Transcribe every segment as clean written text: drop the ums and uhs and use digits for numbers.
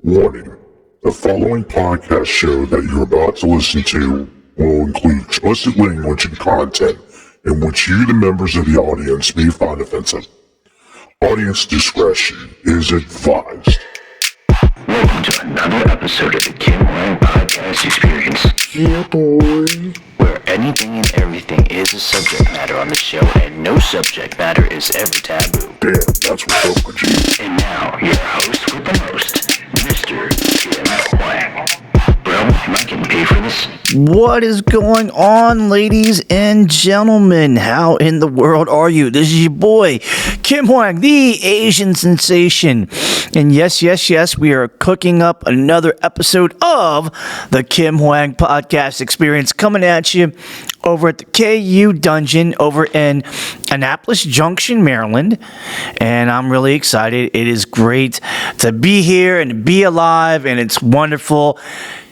Warning: the following podcast show that you're about to listen to will include explicit language and content in which you, the members of the audience, may find offensive. Audience discretion is advised. Welcome to another episode of the Kim Hoang Podcast Experience. Yeah, boy. Where anything and everything is a subject matter on the show, and no subject matter is ever taboo. Damn, that's what's up with you. And now, your host with the most, Mr. Kim Hoang. Bro, am I getting paid for this? What is going on, ladies and gentlemen? How in the world are you? This is your boy, Kim Hoang, the Asian sensation. And yes, we are cooking up another episode of the Kim Hoang Podcast Experience coming at you over at the KU Dungeon over in Annapolis Junction, Maryland. And I'm really excited. It is great to be here and to be alive, and it's wonderful.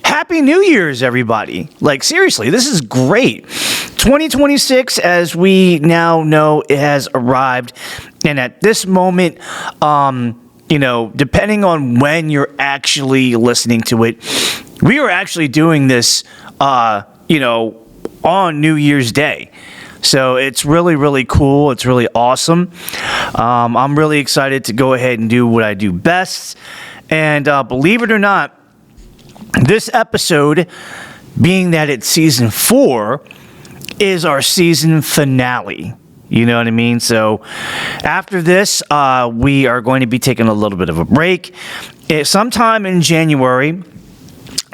Happy New Year's, everybody. Like, seriously, this is great. 2026, as we now know, it has arrived. And at this moment, depending on when you're actually listening to it, we are actually doing this, on New Year's Day. So it's really, really cool. It's really awesome. I'm really excited to go ahead and do what I do best. And believe it or not, this episode, being that it's season 4, is our season finale. You know what I mean? So after this, we are going to be taking a little bit of a break. Sometime in January,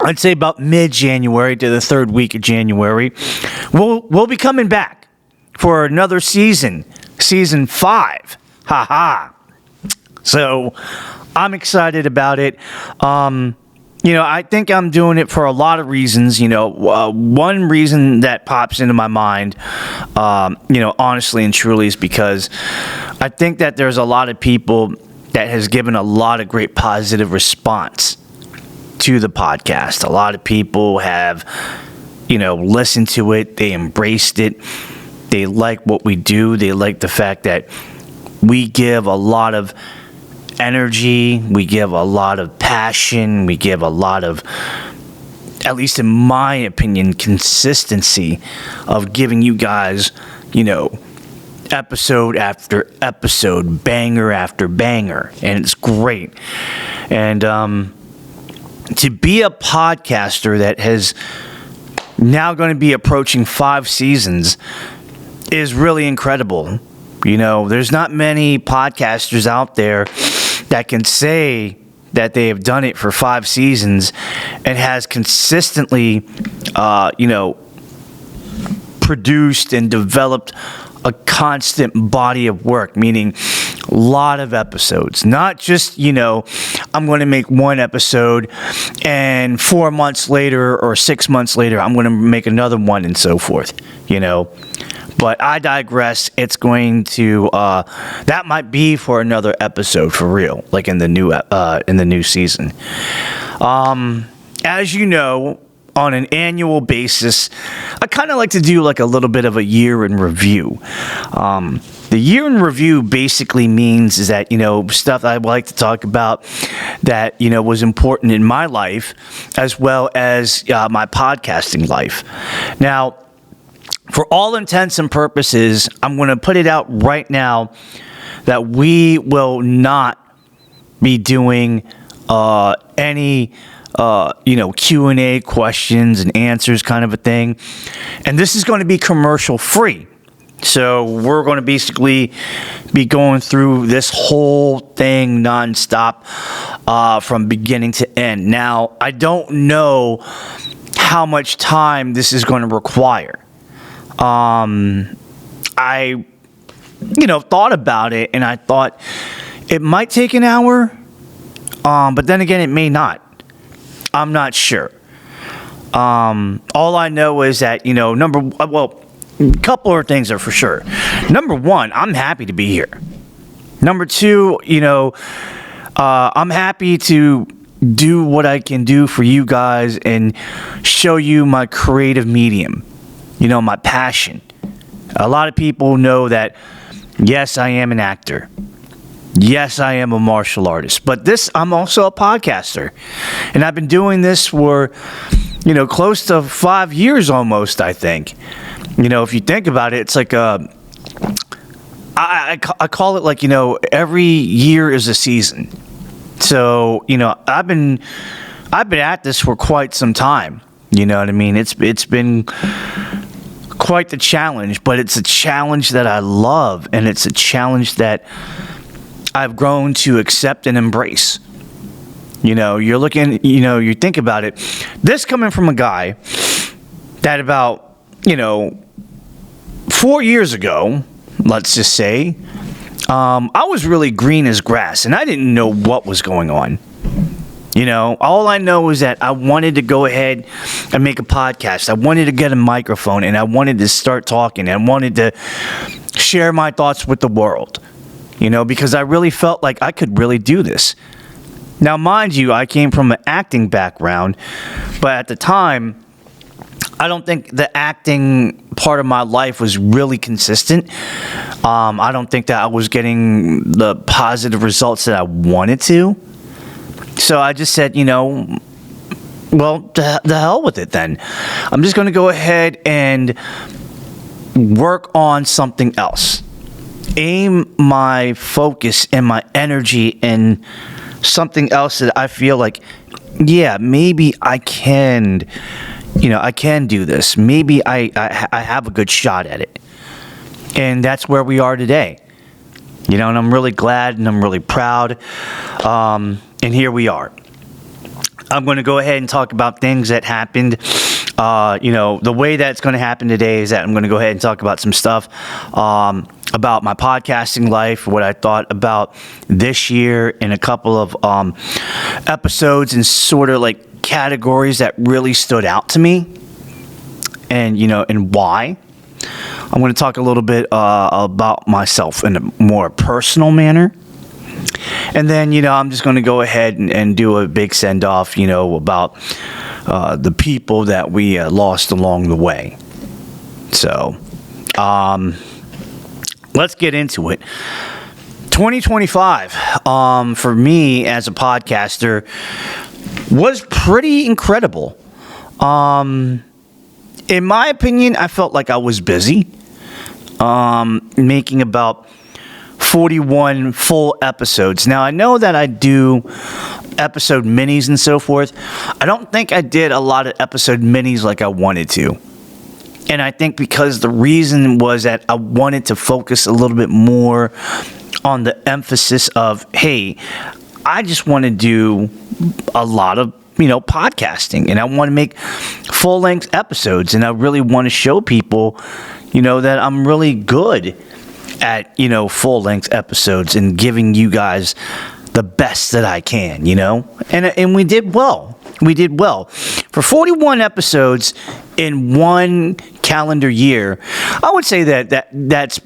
I'd say about mid-January to the third week of January, we'll be coming back for another season 5. So I'm excited about it. I think I'm doing it for a lot of reasons. One reason that pops into my mind, honestly and truly, is because I think that there's a lot of people that has given a lot of great positive response to the podcast. A lot of people have, listened to it. They embraced it. They like what we do. They like the fact that we give a lot of energy, we give a lot of passion, we give a lot of, at least in my opinion, consistency of giving you guys, episode after episode, banger after banger, and it's great. And to be a podcaster that has now going to be approaching 5 seasons is really incredible. There's not many podcasters out there that can say that they have done it for 5 seasons and has consistently, produced and developed a constant body of work, meaning a lot of episodes. Not just, I'm going to make one episode and 4 months later or 6 months later, I'm going to make another one and so forth, But I digress. It's going to that might be for another episode for real, like in the new season. As you know, on an annual basis, I kind of like to do like a little bit of a year in review. The year in review basically means is that, stuff I like to talk about that, was important in my life as well as my podcasting life. Now, for all intents and purposes, I'm going to put it out right now that we will not be doing any Q&A questions and answers kind of a thing. And this is going to be commercial free. So we're going to basically be going through this whole thing nonstop from beginning to end. Now, I don't know how much time this is going to require. I thought about it, and I thought it might take an hour, but then again, it may not. I'm not sure. All I know is that, a couple of things are for sure. Number one, I'm happy to be here. Number two, I'm happy to do what I can do for you guys and show you my creative medium, my passion. A lot of people know that, yes, I am an actor. Yes, I am a martial artist, but I'm also a podcaster. And I've been doing this for, close to 5 years almost, I think. If you think about it, it's like I call it like, every year is a season. So, I've been at this for quite some time. You know what I mean? It's been quite the challenge, but it's a challenge that I love, and it's a challenge that I've grown to accept and embrace. You're looking, you think about it. This coming from a guy that about, 4 years ago, let's just say, I was really green as grass, and I didn't know what was going on. All I know is that I wanted to go ahead and make a podcast. I wanted to get a microphone, and I wanted to start talking. I wanted to share my thoughts with the world, because I really felt like I could really do this. Now, mind you, I came from an acting background, but at the time, I don't think the acting part of my life was really consistent. I don't think that I was getting the positive results that I wanted to. So I just said, well, the hell with it then. I'm just going to go ahead and work on something else. Aim my focus and my energy in something else that I feel like, yeah, maybe I can, I can do this. Maybe I have a good shot at it. And that's where we are today. And I'm really glad and I'm really proud. And here we are. I'm going to go ahead and talk about things that happened. The way that's going to happen today is that I'm going to go ahead and talk about some stuff about my podcasting life, what I thought about this year, and a couple of episodes and sort of like categories that really stood out to me, and and why. I'm going to talk a little bit about myself in a more personal manner. And then, I'm just going to go ahead and do a big send-off, about the people that we lost along the way. So, let's get into it. 2025, for me as a podcaster, was pretty incredible. In my opinion, I felt like I was busy, making about 41 full episodes. Now, I know that I do episode minis and so forth. I don't think I did a lot of episode minis like I wanted to. And I think because the reason was that I wanted to focus a little bit more on the emphasis of, hey, I just want to do a lot of, podcasting, and I want to make full-length episodes, and I really want to show people, that I'm really good at, full-length episodes and giving you guys the best that I can, and we did well. We did well. For 41 episodes in one calendar year, I would say that's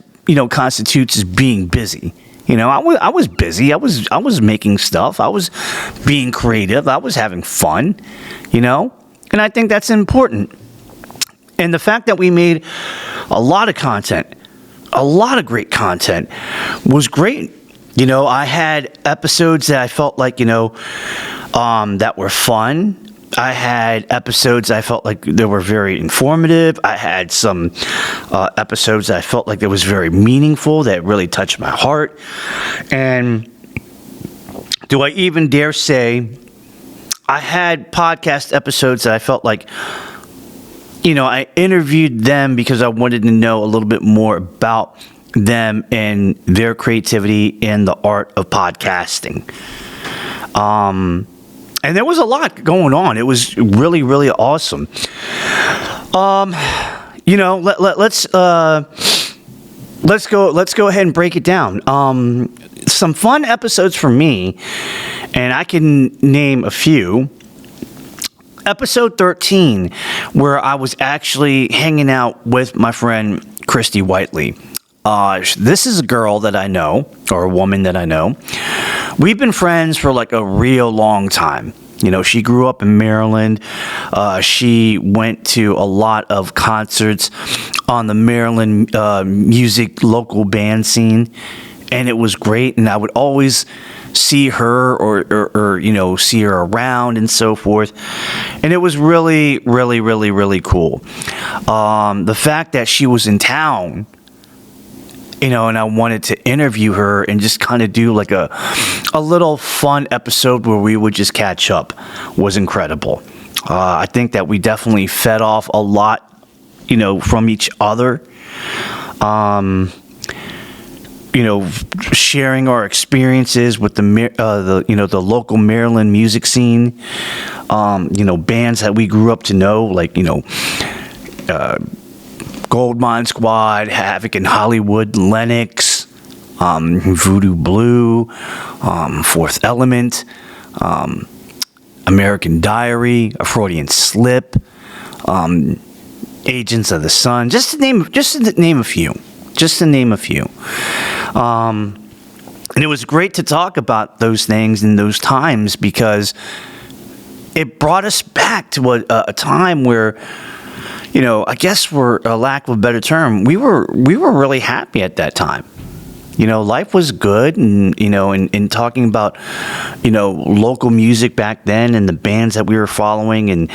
constitutes as being busy. I was busy. I was making stuff. I was being creative. I was having fun, and I think that's important. And the fact that we made a lot of content, a lot of great content, was great. I had episodes that I felt like, that were fun. I had episodes I felt like they were very informative. I had some episodes that I felt like that was very meaningful, that really touched my heart. And do I even dare say I had podcast episodes that I felt like, I interviewed them because I wanted to know a little bit more about them and their creativity in the art of podcasting. And there was a lot going on. It was really, really awesome. Let's go ahead and break it down. Some fun episodes for me, and I can name a few. Episode 13, where I was actually hanging out with my friend Christy Whiteley. This is a girl that I know, or a woman that I know. We've been friends for like a real long time. She grew up in Maryland. She went to a lot of concerts on the Maryland music local band scene. and it was great. And I would always see her or see her around and so forth. And it was really, really, really, really cool. The fact that she was in town, and I wanted to interview her and just kind of do like a little fun episode where we would just catch up was incredible. I think that we definitely fed off a lot, from each other. Sharing our experiences with the local Maryland music scene, bands that we grew up to know, like, Goldmine Squad, Havoc in Hollywood, Lennox, Voodoo Blue, Fourth Element, American Diary, A Freudian Slip, Agents of the Sun, just to name a few. And it was great to talk about those things in those times because it brought us back to a time where, I guess for a lack of a better term, we were really happy at that time. Life was good, and talking about, local music back then and the bands that we were following, and,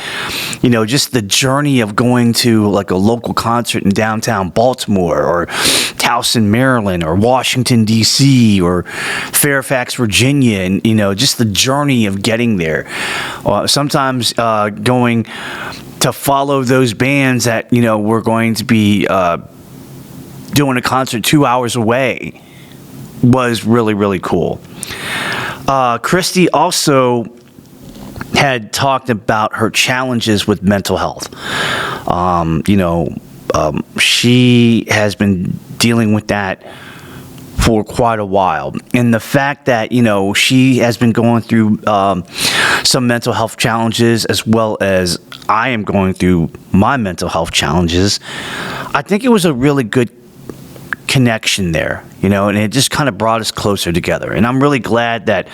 just the journey of going to like a local concert in downtown Baltimore or Towson, Maryland, or Washington, D.C., or Fairfax, Virginia, and, just the journey of getting there. Sometimes going to follow those bands that, were going to be doing a concert 2 hours away was really, really cool. Christy also had talked about her challenges with mental health. She has been dealing with that for quite a while. And the fact that, she has been going through some mental health challenges as well as I am going through my mental health challenges, I think it was a really good connection there, and it just kind of brought us closer together. And I'm really glad that,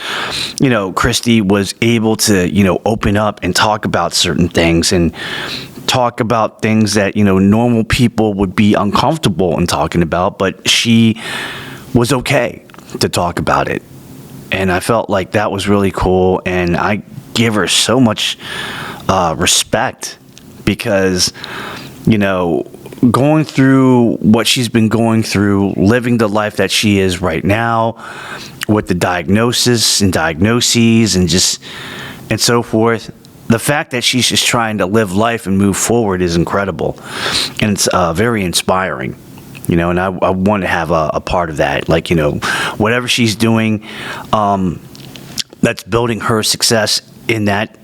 Christy was able to, open up and talk about certain things and talk about things that, normal people would be uncomfortable in talking about, but she was okay to talk about it. And I felt like that was really cool. And I give her so much respect because, going through what she's been going through, living the life that she is right now with the diagnoses and so forth. The fact that she's just trying to live life and move forward is incredible. And it's very inspiring, and I want to have a part of that. Like, whatever she's doing, that's building her success in that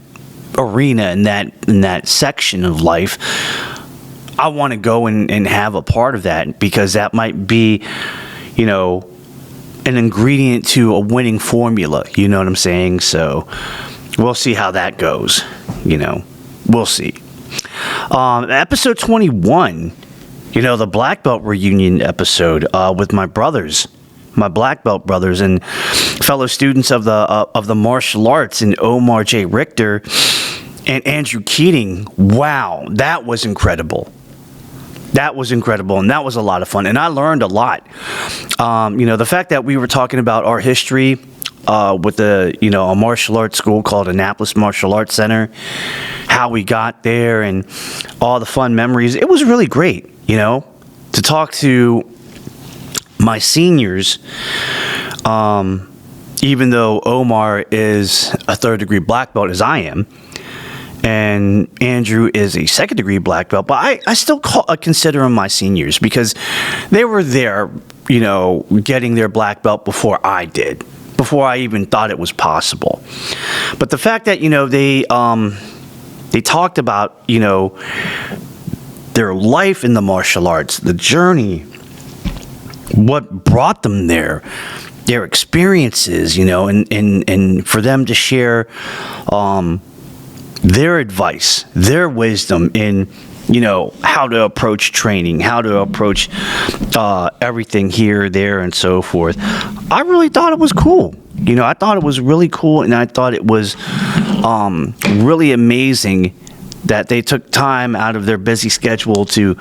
arena, in that section of life. I want to go and have a part of that because that might be, an ingredient to a winning formula. You know what I'm saying? So we'll see how that goes. We'll see. Episode 21, the Black Belt reunion episode with my brothers, my Black Belt brothers and fellow students of the martial arts, and Omar J. Richter and Andrew Keating. Wow, that was incredible. That was incredible, and that was a lot of fun, and I learned a lot. The fact that we were talking about our history with a martial arts school called Annapolis Martial Arts Center, how we got there, and all the fun memories. It was really great, to talk to my seniors, even though Omar is a third-degree black belt as I am, and Andrew is a second-degree black belt, but I still consider them my seniors because they were there, getting their black belt before I did, before I even thought it was possible. But the fact that, they talked about, their life in the martial arts, the journey, what brought them there, their experiences, and for them to share their advice, their wisdom in, how to approach training, how to approach everything here, there, and so forth. I really thought it was cool. I thought it was really cool, and I thought it was really amazing that they took time out of their busy schedule to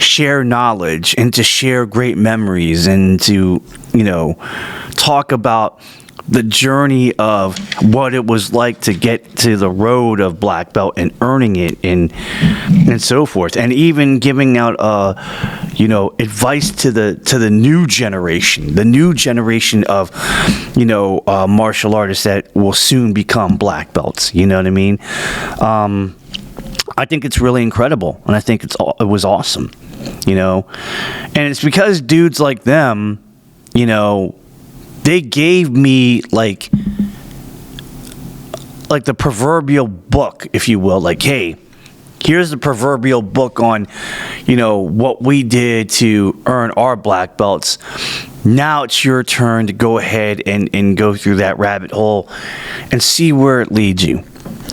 share knowledge and to share great memories and to, talk about the journey of what it was like to get to the road of black belt and earning it and so forth, and even giving out advice to the new generation of martial artists that will soon become black belts. You know what I mean? I think it's really incredible, and I think it was awesome. And it's because dudes like them, they gave me like the proverbial book, if you will. Like, hey, here's the proverbial book on, what we did to earn our black belts. Now it's your turn to go ahead and go through that rabbit hole and see where it leads you.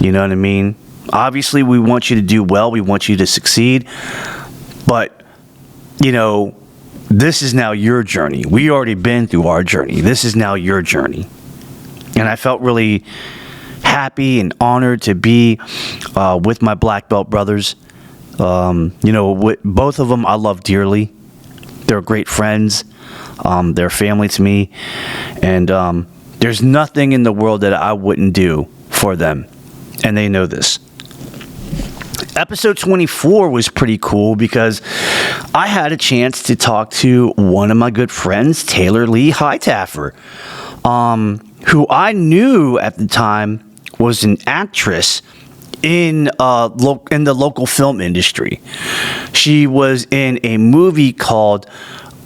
You know what I mean? Obviously, we want you to do well. We want you to succeed. But, this is now your journey. We already been through our journey. This is now your journey. And I felt really happy and honored to be with my black belt brothers. Both of them I love dearly. They're great friends. They're family to me. And there's nothing in the world that I wouldn't do for them. And they know this. Episode 24 was pretty cool because I had a chance to talk to one of my good friends, Taylor Lee Hightower, who I knew at the time was an actress in the local film industry. She was in a movie called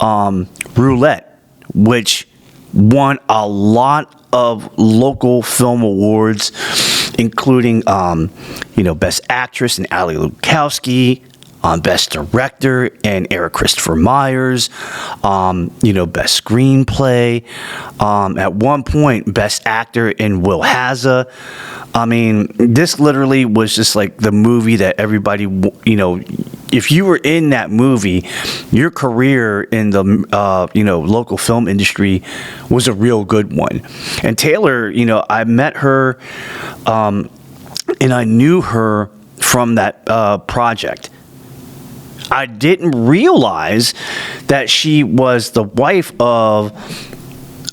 Roulette, which won a lot of local film awards, including, Best Actress and Ali Lukowski, Best Director and Eric Christopher Myers, Best Screenplay, at one point, Best Actor in Will Hazza. I mean, this literally was just like the movie that everybody, if you were in that movie, your career in the, local film industry was a real good one. And Taylor, I met her, and I knew her from that project. I didn't realize that she was the wife of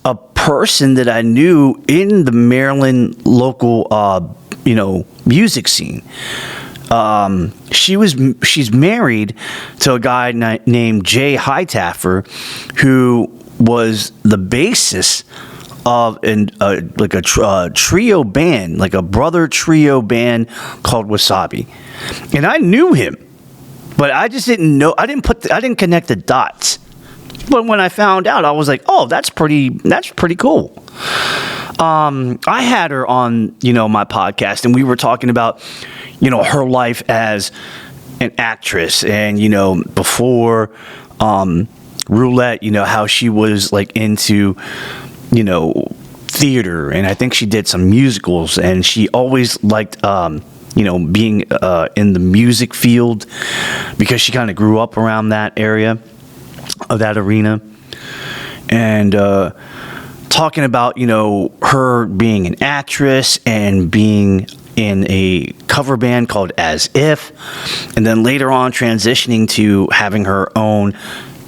a person that I knew in the Maryland local, music scene. She's married to a guy named Jay Hightower, who was the bassist of a trio band, like a brother trio band called Wasabi, and I knew him. But I just didn't know. I didn't connect the dots. But when I found out, I was like, "Oh, that's pretty cool." I had her on, my podcast, and we were talking about, her life as an actress, and before Roulette, how she was like into, theater, and I think she did some musicals, and she always liked being in the music field because she kind of grew up around that area of that arena. And talking about, her being an actress and being in a cover band called As If, and then later on transitioning to having her own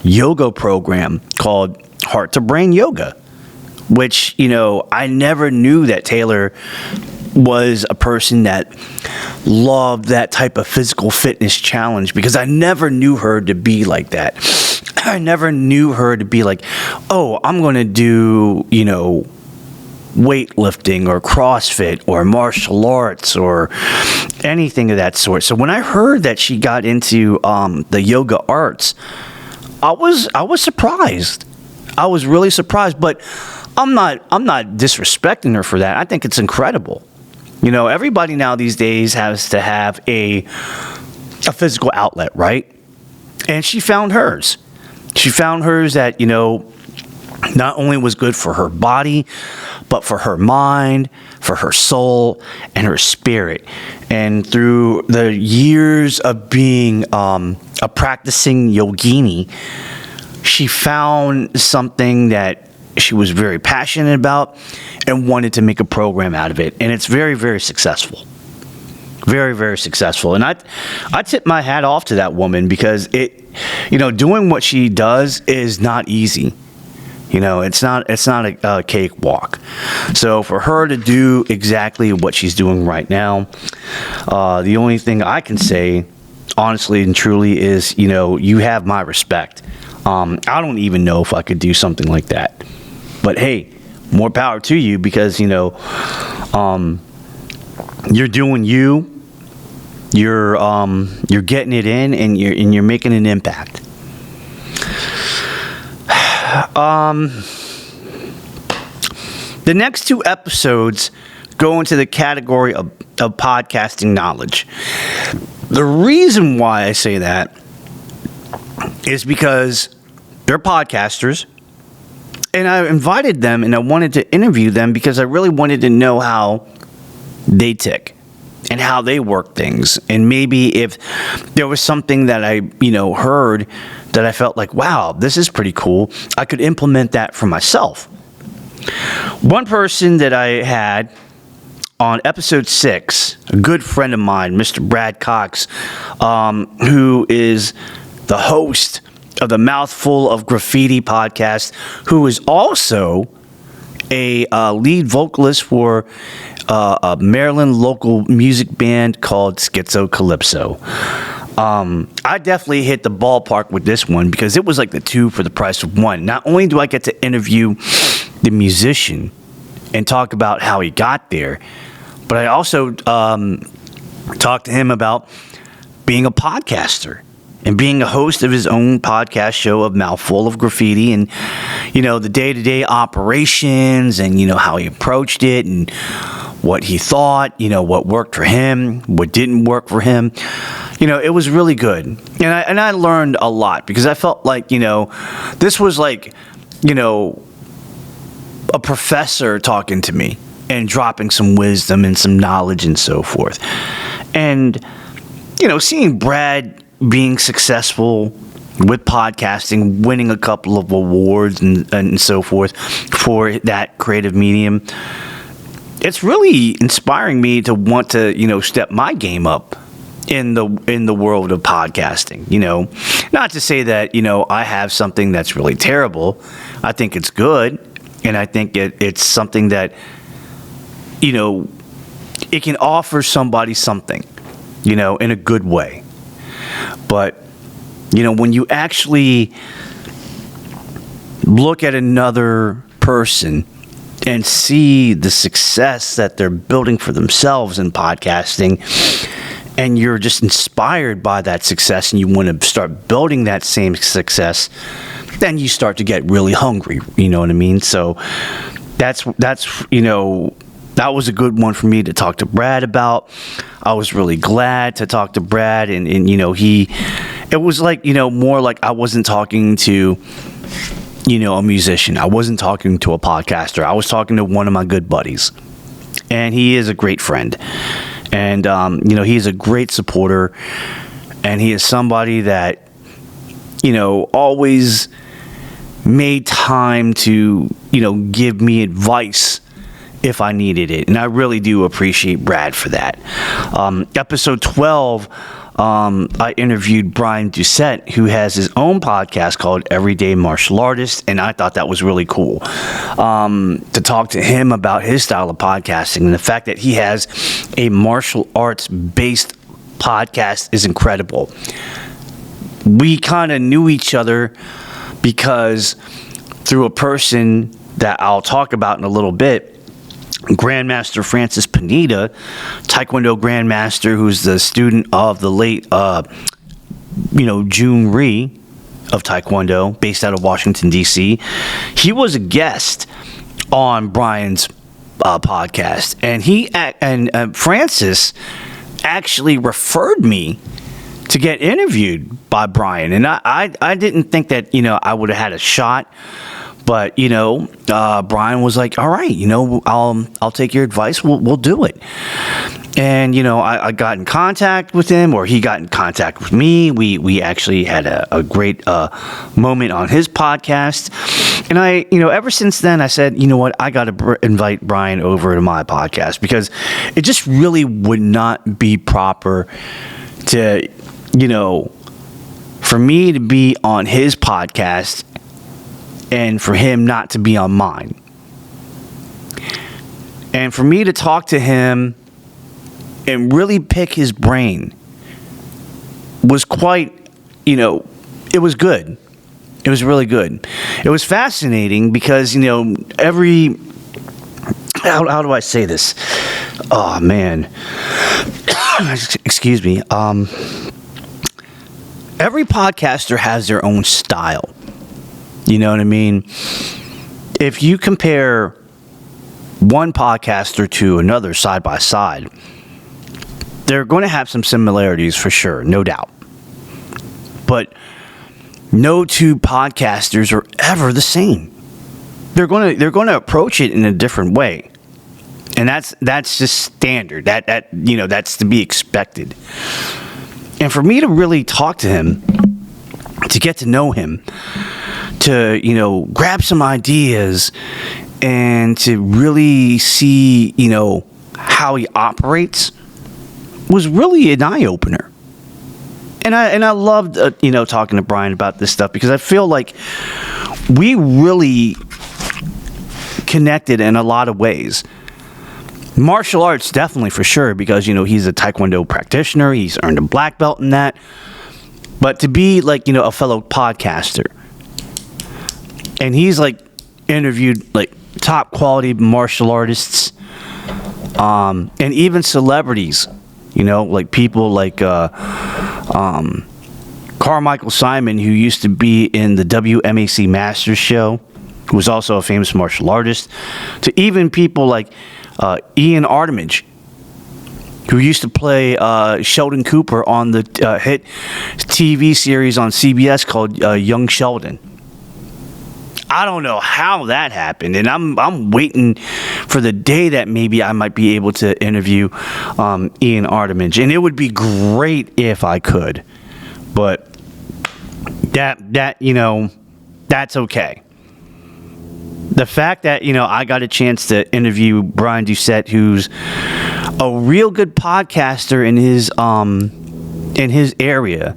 yoga program called Heart to Brain Yoga, which, I never knew that Taylor was a person that loved that type of physical fitness challenge, because I never knew her to be like that. I never knew her to be like, oh, I'm going to do, weightlifting or CrossFit or martial arts or anything of that sort. So when I heard that she got into the yoga arts, I was surprised. I was really surprised, but I'm not disrespecting her for that. I think it's incredible. Everybody now these days has to have a physical outlet, right? And she found hers. She found hers that, not only was good for her body, but for her mind, for her soul, and her spirit. And through the years of being a practicing yogini, she found something that she was very passionate about and wanted to make a program out of it. And it's very, very successful. Very, very successful. And I tip my hat off to that woman because doing what she does is not easy. It's not a cakewalk. So for her to do exactly what she's doing right now, the only thing I can say, honestly and truly, is, you have my respect. I don't even know if I could do something like that. But hey, more power to you because, you're doing you. You're getting it in, and you're making an impact. The next 2 episodes go into the category of podcasting knowledge. The reason why I say that is because they're podcasters, and I invited them and I wanted to interview them because I really wanted to know how they tick and how they work things. And maybe if there was something that I, heard that I felt like, wow, this is pretty cool, I could implement that for myself. One person that I had on episode 6, a good friend of mine, Mr. Brad Cox, who is the host of the Mouthful of Graffiti podcast, who is also a lead vocalist for a Maryland local music band called Schizo Calypso. I definitely hit the ballpark with this one because it was like the 2 for the price of 1. Not only do I get to interview the musician and talk about how he got there, but I also talked to him about being a podcaster and being a host of his own podcast show of Mouthful of Graffiti, and the day-to-day operations, and how he approached it and what he thought, what worked for him, what didn't work for him. It was really good. And I learned a lot because I felt like, this was like, a professor talking to me and dropping some wisdom and some knowledge and so forth. And, seeing Brad being successful with podcasting, winning a couple of awards and so forth for that creative medium, it's really inspiring me to want to, step my game up in the world of podcasting. Not to say that, I have something that's really terrible. I think it's good, and I think it's something that, it can offer somebody something, in a good way. But, when you actually look at another person and see the success that they're building for themselves in podcasting, and you're just inspired by that success and you want to start building that same success, then you start to get really hungry, you know what I mean? So that's that was a good one for me to talk to Brad about. I was really glad to talk to Brad, and it was like, more like I wasn't talking to, a musician. I wasn't talking to a podcaster. I was talking to one of my good buddies, and he is a great friend, and, he is a great supporter, and he is somebody that, always made time to, give me advice if I needed it. And I really do appreciate Brad for that. Episode 12, I interviewed Brian Doucette, who has his own podcast called Everyday Martial Artist, and I thought that was really cool to talk to him about his style of podcasting, and the fact that he has a martial arts based podcast is incredible. We kind of knew each other because through a person that I'll talk about in a little bit, Grandmaster Francis Pineda, Taekwondo Grandmaster, who's the student of the late, Jun Rhee of Taekwondo, based out of Washington, D.C. He was a guest on Brian's podcast, and Francis actually referred me to get interviewed by Brian, and I didn't think that I would have had a shot. But Brian was like, all right, I'll take your advice. We'll do it. And I got in contact with him, or he got in contact with me. We actually had a great moment on his podcast. And I ever since then I said, you know what, I got to invite Brian over to my podcast, because it just really would not be proper to for me to be on his podcast and for him not to be on mine. And for me to talk to him and really pick his brain was quite, it was good. It was really good. It was fascinating because, every, how do I say this? Oh, man. Excuse me. Every podcaster has their own style. You know what I mean? If you compare one podcaster to another side by side, they're going to have some similarities for sure, no doubt. But no two podcasters are ever the same. They're going to approach it in a different way. And that's just standard. That's to be expected. And for me to really talk to him, to get to know him, to grab some ideas, and to really see how he operates, was really an eye opener. And I loved talking to Brian about this stuff, because I feel like we really connected in a lot of ways. Martial arts, definitely, for sure, because he's a Taekwondo practitioner. He's earned a black belt in that. But to be like a fellow podcaster, and he's like interviewed like top quality martial artists, and even celebrities, like people like Carmichael Simon, who used to be in the WMAC Masters show, who was also a famous martial artist, to even people like Ian Artemage, who used to play Sheldon Cooper on the hit TV series on CBS called Young Sheldon. I don't know how that happened, and I'm waiting for the day that maybe I might be able to interview Ian Artemage, and it would be great if I could, but that's okay. The fact that I got a chance to interview Brian Doucette, who's a real good podcaster in his area,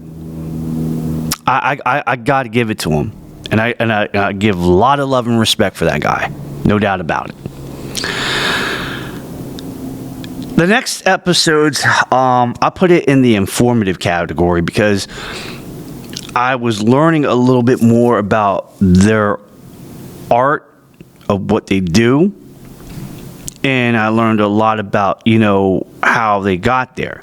I got to give it to him. And I give a lot of love and respect for that guy. No doubt about it. The next episodes, I put it in the informative category, because I was learning a little bit more about their art of what they do. And I learned a lot about, how they got there.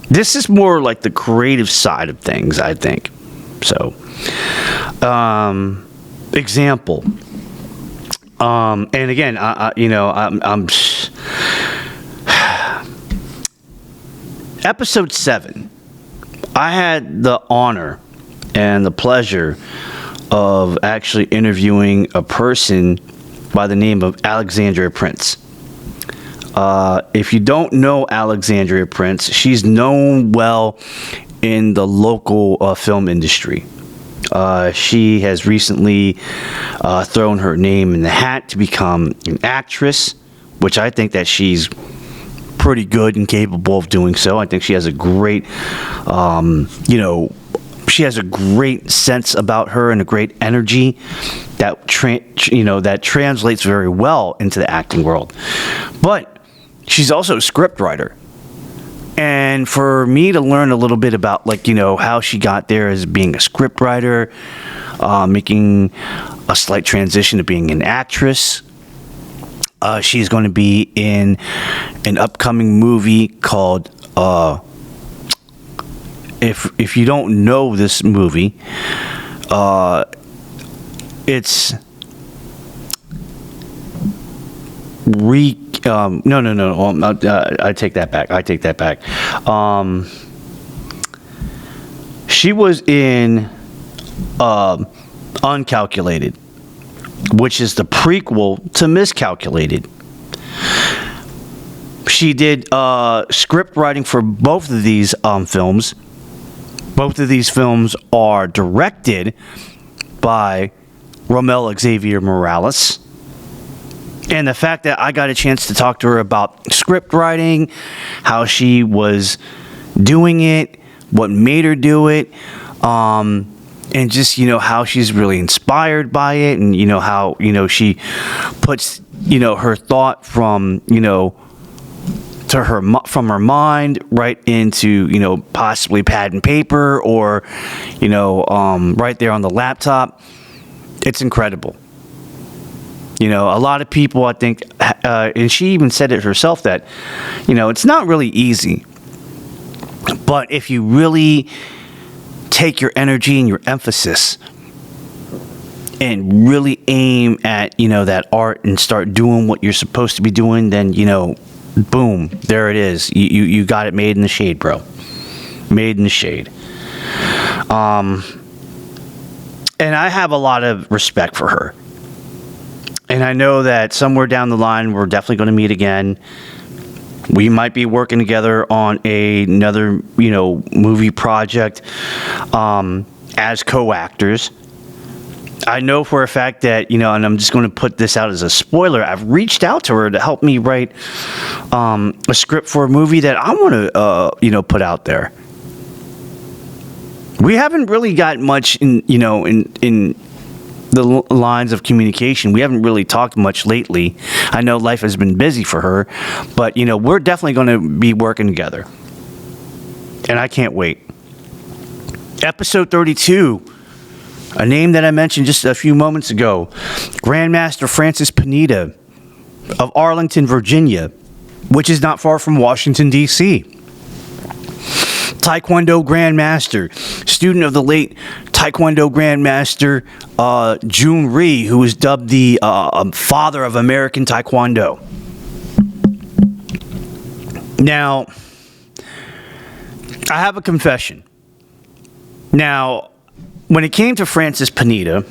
This is more like the creative side of things, I think. So, example. And again, I'm episode 7. I had the honor and the pleasure of actually interviewing a person by the name of Alexandria Prince. If you don't know Alexandria Prince, she's known well in the local film industry. She has recently thrown her name in the hat to become an actress, which I think that she's pretty good and capable of doing so. I think she has a great, she has a great sense about her and a great energy that that translates very well into the acting world. But she's also a script writer. And for me to learn a little bit about, how she got there as being a script writer, making a slight transition to being an actress. She's going to be in an upcoming movie called, if you don't know this movie, it's no. I take that back. She was in Uncalculated, which is the prequel to Miscalculated. She did script writing for both of these films. Both of these films are directed by Romel Xavier Morales. And the fact that I got a chance to talk to her about script writing, how she was doing it, what made her do it, and just, how she's really inspired by it, and, how, she puts, her thought from, from her mind right into, possibly pad and paper, or, right there on the laptop. It's incredible. A lot of people, I think, and she even said it herself, that, it's not really easy. But if you really take your energy and your emphasis and really aim at, that art and start doing what you're supposed to be doing, then, boom, there it is. You got it made in the shade, bro. Made in the shade. And I have a lot of respect for her. And I know that somewhere down the line, we're definitely going to meet again. We might be working together on another, movie project as co-actors. I know for a fact that, and I'm just going to put this out as a spoiler, I've reached out to her to help me write a script for a movie that I want to, put out there. We haven't really got much in the lines of communication. We haven't really talked much lately. I know life has been busy for her, but, we're definitely going to be working together. And I can't wait. Episode 32, a name that I mentioned just a few moments ago, Grandmaster Francis Pineda of Arlington, Virginia, which is not far from Washington, D.C. Taekwondo Grandmaster, student of the late Taekwondo Grandmaster Jun Rhee, who was dubbed the father of American Taekwondo. Now, I have a confession. Now, when it came to Francis Pineda,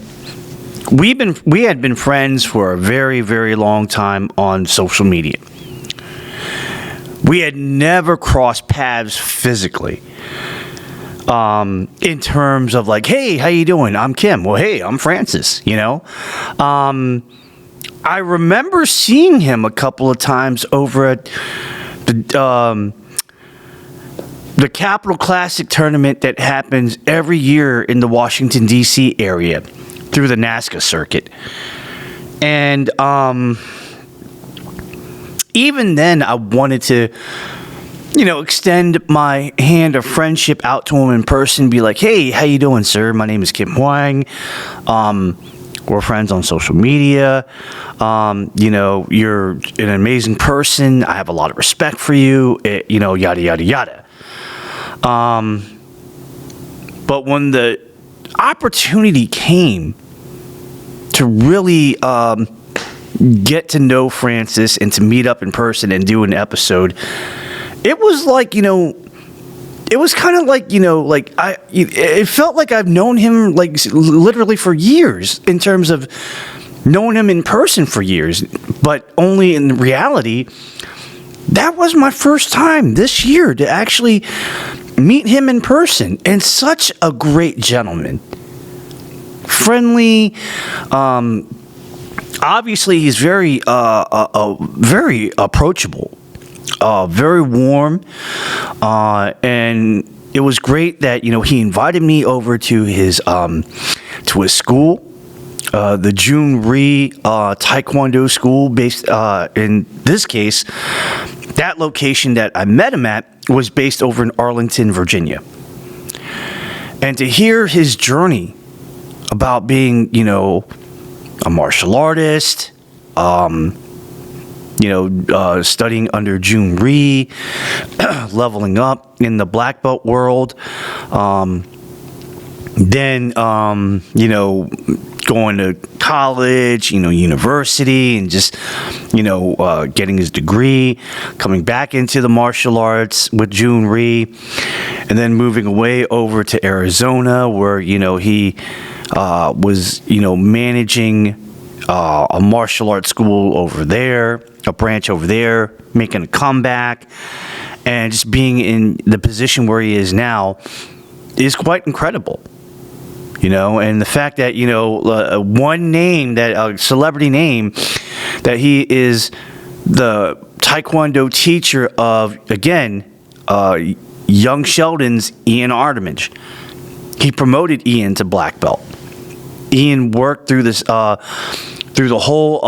we had been friends for a very, very long time on social media. We had never crossed paths physically. In terms of like, hey, how you doing? I'm Kim. Well, hey, I'm Francis, I remember seeing him a couple of times over at the Capital Classic tournament that happens every year in the Washington, D.C. area through the NASCA circuit. And even then, I wanted to, extend my hand of friendship out to him in person, be like, hey, how you doing, sir? My name is Kim Hoang. We're friends on social media. You're an amazing person. I have a lot of respect for you, yada, yada, yada. But when the opportunity came to really get to know Francis and to meet up in person and do an episode, it was like, it was kind of like, it felt like I've known him like literally for years, in terms of knowing him in person for years, but only in reality, that was my first time this year to actually meet him in person. And such a great gentleman. Friendly, obviously he's very approachable. Very warm, and it was great that he invited me over to his school, the Jun Rhee Taekwondo school, based in this case. That location that I met him at was based over in Arlington, Virginia, and to hear his journey about being a martial artist, studying under Jun Rhee, leveling up in the black belt world, then, going to college, university, and just, getting his degree, coming back into the martial arts with Jun Rhee, and then moving away over to Arizona, where, he was, managing a martial arts school over there, a branch over there, making a comeback, and just being in the position where he is now is quite incredible. And the fact that, one name, that a celebrity name, that he is the Taekwondo teacher of, again, young Sheldon's Ian Armitage. He promoted Ian to black belt. Ian worked through this, through the whole,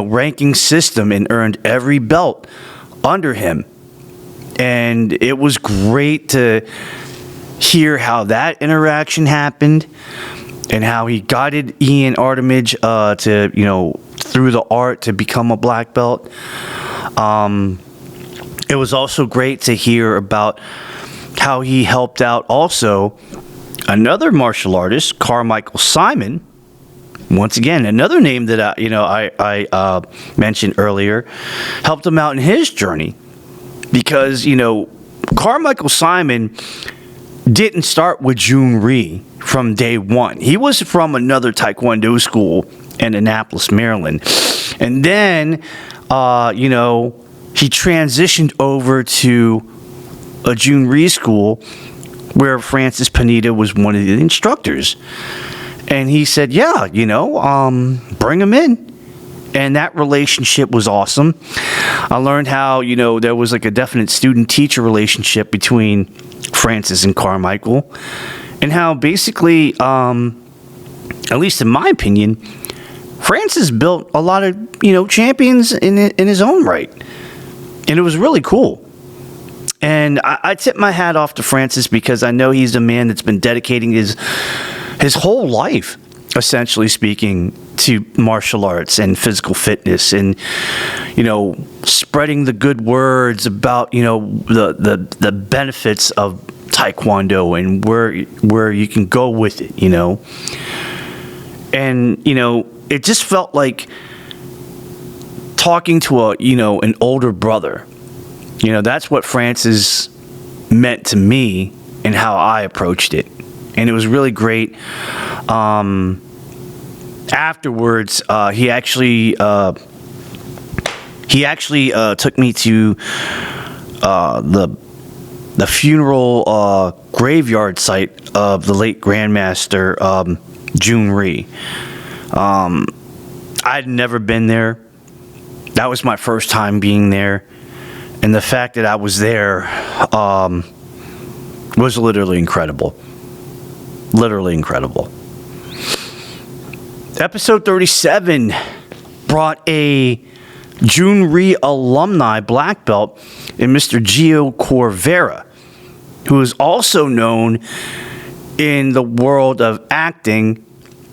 ranking system and earned every belt under him. And it was great to hear how that interaction happened and how he guided Ian Armitage to, through the art to become a black belt. It was also great to hear about how he helped out also another martial artist, Carmichael Simon. Once again, another name that I mentioned earlier, helped him out in his journey because, Carmichael Simon didn't start with Jun Rhee from day one. He was from another Taekwondo school in Annapolis, Maryland. And then, he transitioned over to a Jun Rhee school where Francis Pineda was one of the instructors. And he said, yeah, bring him in. And that relationship was awesome. I learned how, there was like a definite student-teacher relationship between Francis and Carmichael. And how basically, at least in my opinion, Francis built a lot of, champions in his own right. And it was really cool. And I tip my hat off to Francis because I know he's a man that's been dedicating his whole life, essentially speaking, to martial arts and physical fitness and, spreading the good words about, the benefits of Taekwondo and where you can go with it, And, it just felt like talking to an older brother. That's what Francis meant to me and how I approached it. And it was really great. Afterwards, he actually took me to the funeral graveyard site of the late Grandmaster Jun Rhee. I'd never been there. That was my first time being there. And the fact that I was there was literally incredible. Literally incredible. Episode 37 brought a Jun Rhee alumni black belt in Mr. Gio Corvera, who is also known in the world of acting,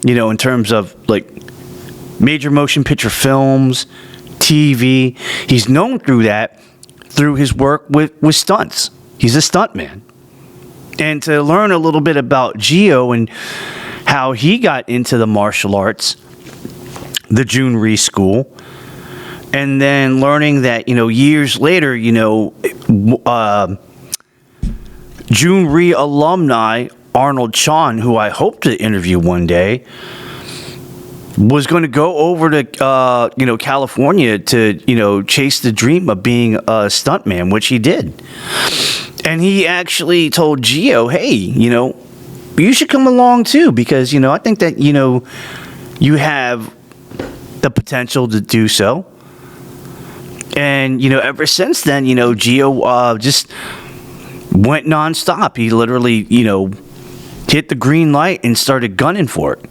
in terms of like major motion picture films, TV. He's known through his work with stunts. He's a stuntman. And to learn a little bit about Gio and how he got into the martial arts, the Jun Rhee school, and then learning that, years later, Jun Rhee alumni Arnold Chan, who I hope to interview one day, was going to go over to, California to, chase the dream of being a stuntman, which he did. And he actually told Gio, hey, you should come along too, because, I think that, you have the potential to do so. And, ever since then, Gio just went nonstop. He literally, hit the green light and started gunning for it.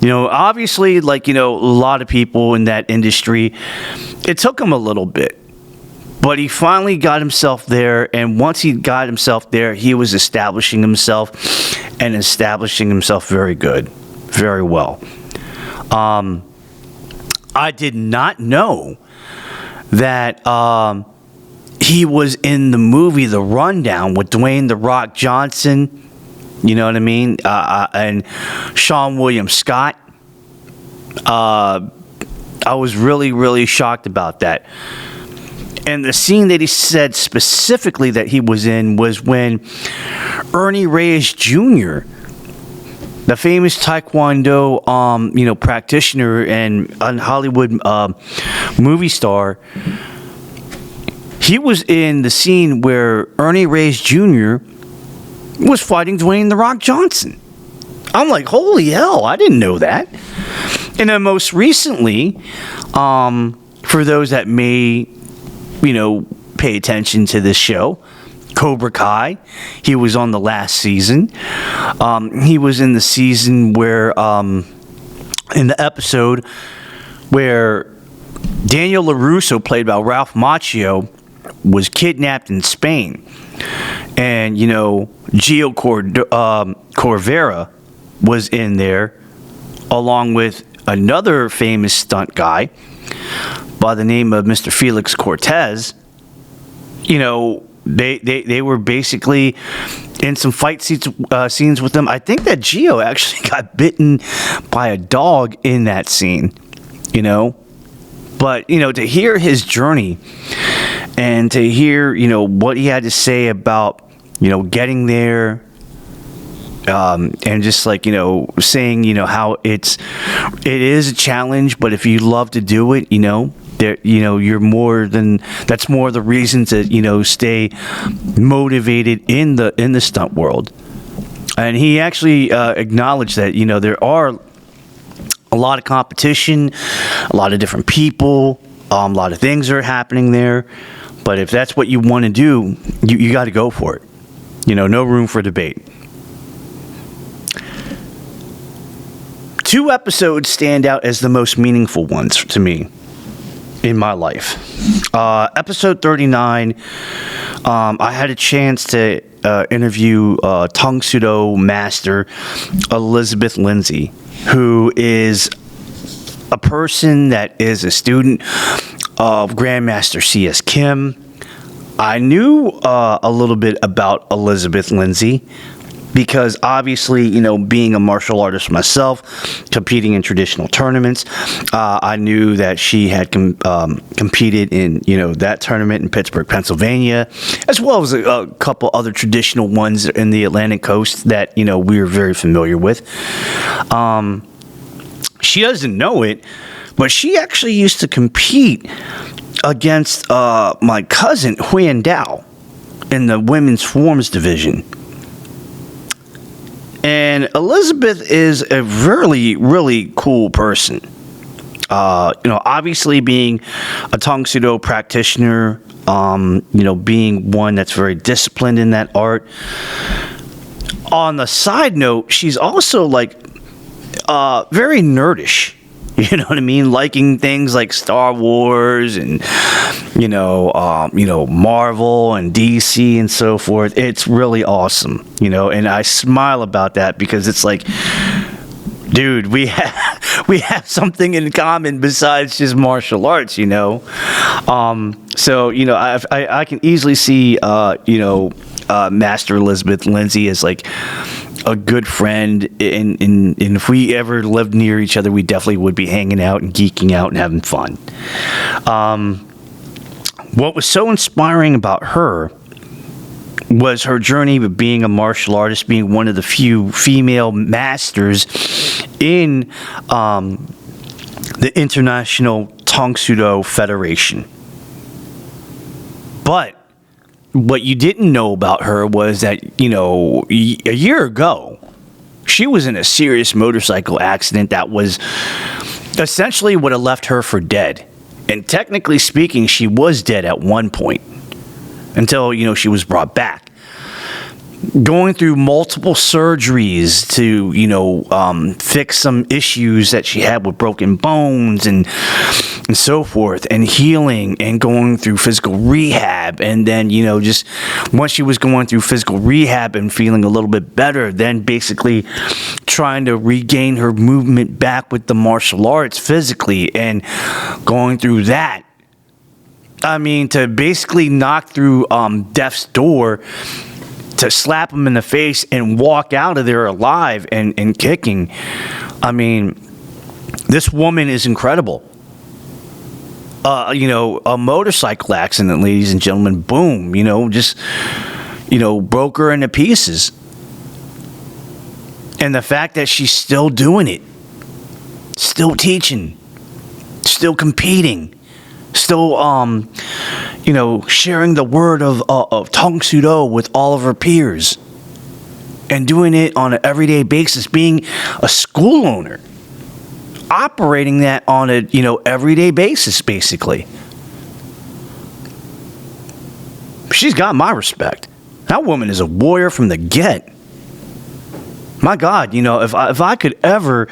Obviously, a lot of people in that industry, it took him a little bit. But he finally got himself there, and once he got himself there, he was establishing himself very good, very well. I did not know that he was in the movie The Rundown with Dwayne "The Rock" Johnson, you know what I mean, and Sean William Scott. I was really, really shocked about that. And the scene that he said specifically that he was in was when Ernie Reyes Jr. the famous Taekwondo, practitioner and Hollywood movie star. He was in the scene where Ernie Reyes Jr. was fighting Dwayne "The Rock" Johnson. I'm like, holy hell, I didn't know that. And then most recently, for those that may, pay attention to this show, Cobra Kai, he was on the last season. He was in the season where, in the episode where Daniel LaRusso, played by Ralph Macchio, was kidnapped in Spain. And, Gio Corvera was in there, along with another famous stunt guy by the name of Mr. Felix Cortez. They were basically in some fight scenes with them. I think that Gio actually got bitten by a dog in that scene, But, to hear his journey and to hear, what he had to say about, getting there, and just like, saying, how it is a challenge, but if you love to do it, you're that's more the reason to, stay motivated in the stunt world. And he actually acknowledged that, there are a lot of competition, a lot of different people, a lot of things are happening there. But if that's what you want to do, you got to go for it. No room for debate. 2 episodes stand out as the most meaningful ones to me in my life. Episode 39, I had a chance to interview Tang Sudo master Elizabeth Lindsay, who is a person that is a student of Grandmaster C.S. Kim. I knew a little bit about Elizabeth Lindsay because obviously, being a martial artist myself, competing in traditional tournaments, I knew that she had competed in, that tournament in Pittsburgh, Pennsylvania, as well as a couple other traditional ones in the Atlantic coast that, we were very familiar with. She doesn't know it, but she actually used to compete against my cousin, Huyen Dao, in the women's forms division. And Elizabeth is a really, really cool person. Obviously being a Tang Soo Do practitioner, being one that's very disciplined in that art. On the side note, she's also very nerdish. You know what I mean? Liking things like Star Wars and, Marvel and DC and so forth. It's really awesome, and I smile about that because it's like, dude, we have something in common besides just martial arts, So, I can easily see, Master Elizabeth Lindsay as like a good friend, and if we ever lived near each other, we definitely would be hanging out and geeking out and having fun. What was so inspiring about her was her journey with being a martial artist, being one of the few female masters in the International Tang Soo Do Federation. But what you didn't know about her was that, a year ago, she was in a serious motorcycle accident that was essentially would have left her for dead. And technically speaking, she was dead at one point until, she was brought back. Going through multiple surgeries to, fix some issues that she had with broken bones and so forth, and healing and going through physical rehab. And then, just once she was going through physical rehab and feeling a little bit better, then basically trying to regain her movement back with the martial arts physically and going through that. I mean, to basically knock through death's door, to slap him in the face and walk out of there alive and kicking. I mean, this woman is incredible. A motorcycle accident, ladies and gentlemen, boom, broke her into pieces. And the fact that she's still doing it, still teaching, still competing, still, sharing the word of Tong Soo Do with all of her peers, and doing it on an everyday basis, being a school owner, operating that on a, everyday basis, basically. She's got my respect. That woman is a warrior from the get. My God, if I could ever,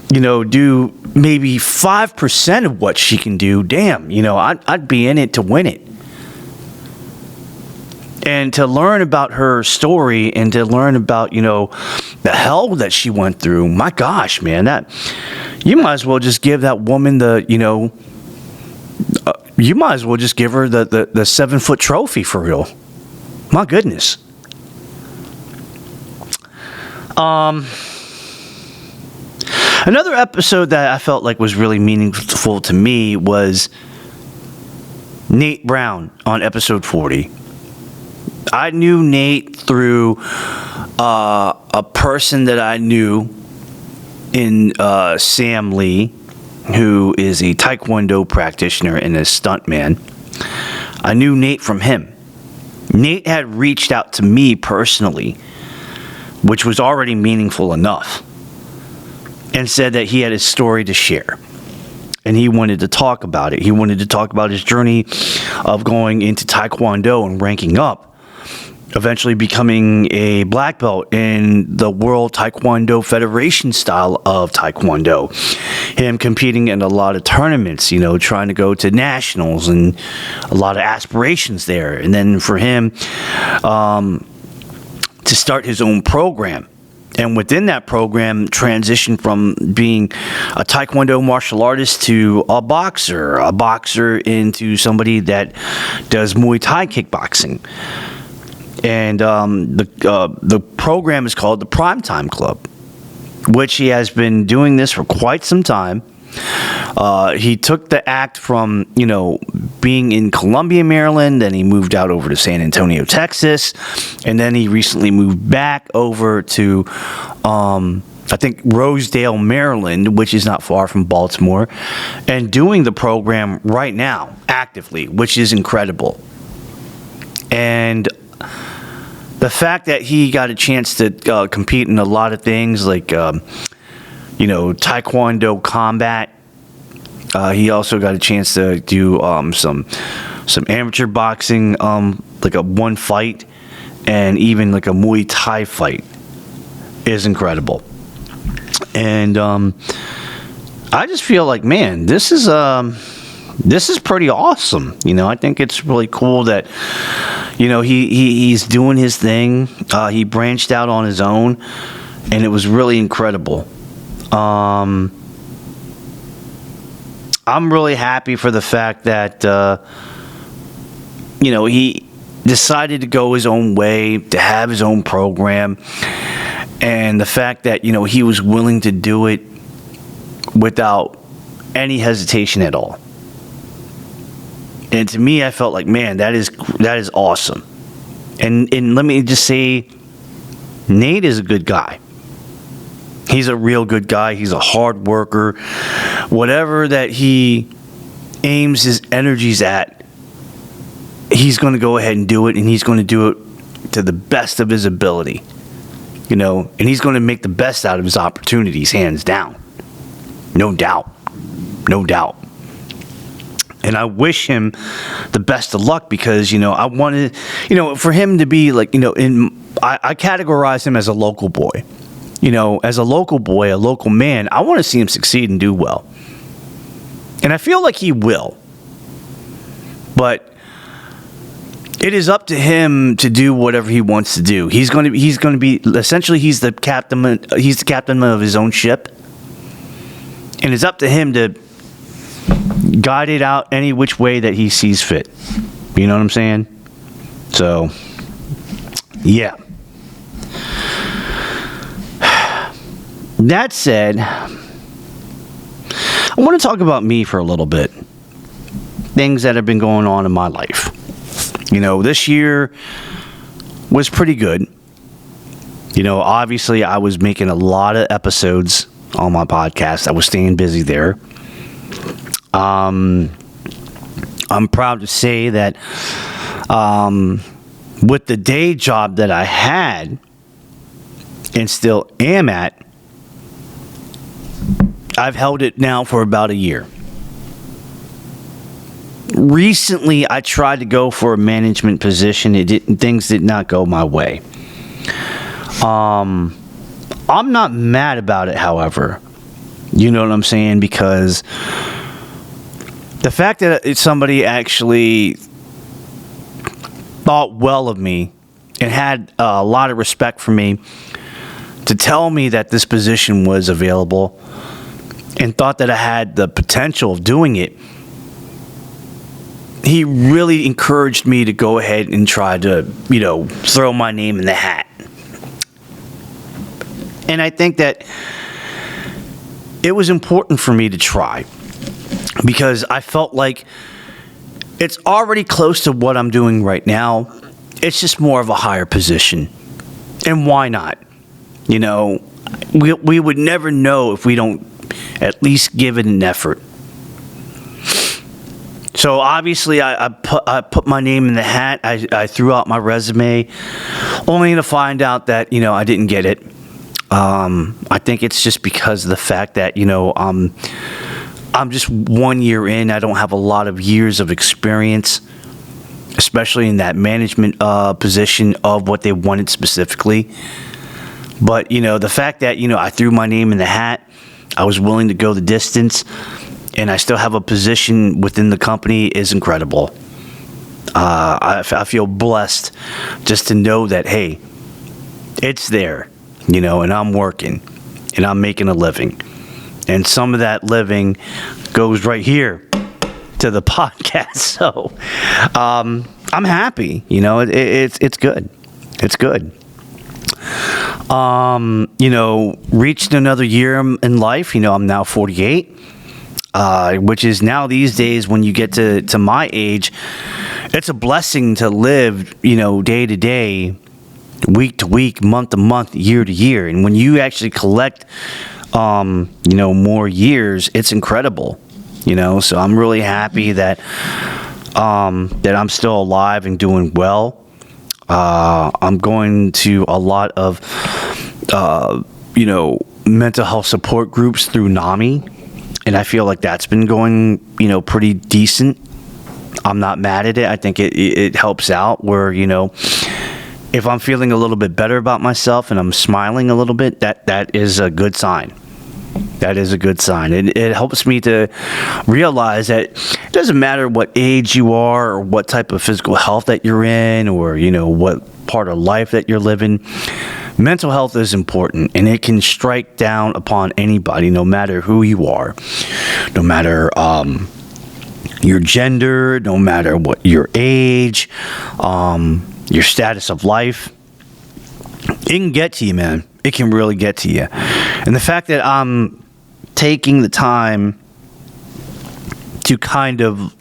do maybe 5% of what she can do, damn, I'd be in it to win it. And to learn about her story and to learn about, the hell that she went through, my gosh, man, that you might as well just give that woman you might as well just give her the 7-foot trophy for real. My goodness. Another episode that I felt like was really meaningful to me was Nate Brown on episode 40. I knew Nate through a person that I knew in Sam Lee, who is a Taekwondo practitioner and a stuntman. I knew Nate from him. Nate had reached out to me personally, which was already meaningful enough, and said that he had a story to share. And he wanted to talk about it. He wanted to talk about his journey of going into Taekwondo and ranking up, eventually becoming a black belt in the World Taekwondo Federation style of Taekwondo. Him competing in a lot of tournaments, trying to go to nationals and a lot of aspirations there. And then for him to start his own program. And within that program, transition from being a Taekwondo martial artist to a boxer into somebody that does Muay Thai kickboxing. And the program is called the Primetime Club, which he has been doing this for quite some time. He took the act from, being in Columbia, Maryland, then he moved out over to San Antonio, Texas, and then he recently moved back over to, I think, Rosedale, Maryland, which is not far from Baltimore, and doing the program right now, actively, which is incredible. And the fact that he got a chance to compete in a lot of things like, Taekwondo combat. He also got a chance to do some amateur boxing, like a one fight, and even like a Muay Thai fight is incredible. And I just feel like, man, this is pretty awesome. I think it's really cool that, he's doing his thing. He branched out on his own, and it was really incredible. I'm really happy for the fact that, he decided to go his own way, to have his own program, and the fact that, he was willing to do it without any hesitation at all. And to me, I felt like, man, that is awesome. And let me just say, Nate is a good guy. He's a real good guy. He's a hard worker. Whatever that he aims his energies at, he's going to go ahead and do it, and he's going to do it to the best of his ability. And he's going to make the best out of his opportunities, hands down. No doubt. No doubt. And I wish him the best of luck because, I wanted, for him to be like, I categorize him as a local boy. As a local boy, a local man, I want to see him succeed and do well. And I feel like he will. But it is up to him to do whatever he wants to do. He's going to be essentially he's the captain of his own ship. And it's up to him to guide it out any which way that he sees fit. You know what I'm saying? So, yeah. That said, I want to talk about me for a little bit. Things that have been going on in my life. This year was pretty good. Obviously I was making a lot of episodes on my podcast. I was staying busy there. I'm proud to say that with the day job that I had and still am at, I've held it now for about a year. Recently, I tried to go for a management position. Things did not go my way. I'm not mad about it, however. You know what I'm saying? Because the fact that somebody actually thought well of me and had a lot of respect for me to tell me that this position was available and thought that I had the potential of doing it, he really encouraged me to go ahead and try to, throw my name in the hat. And I think that it was important for me to try because I felt like it's already close to what I'm doing right now. It's just more of a higher position. And why not? We would never know if we don't at least give it an effort. So obviously I put my name in the hat. I threw out my resume only to find out that, I didn't get it. I think it's just because of the fact that, I'm just 1 year in. I don't have a lot of years of experience, especially in that management position of what they wanted specifically. But, the fact that, I threw my name in the hat, I was willing to go the distance, and I still have a position within the company is incredible. I feel blessed just to know that, hey, it's there, and I'm working, and I'm making a living. And some of that living goes right here to the podcast. So I'm happy, it's good. It's good. Reached another year in life. I'm now 48. Which is now these days when you get to my age, it's a blessing to live, day to day, week to week, month to month, year to year. And when you actually collect, more years, it's incredible, so I'm really happy that I'm still alive and doing well. I'm going to a lot of, mental health support groups through NAMI. And I feel like that's been going, pretty decent. I'm not mad at it. I think it helps out where, if I'm feeling a little bit better about myself and I'm smiling a little bit, that is a good sign. That is a good sign. It helps me to realize that it doesn't matter what age you are or what type of physical health that you're in or, what part of life that you're living. Mental health is important, and it can strike down upon anybody, no matter who you are, no matter your gender, no matter what your age, your status of life. It can get to you, man. It can really get to you. And the fact that I'm taking the time to kind of,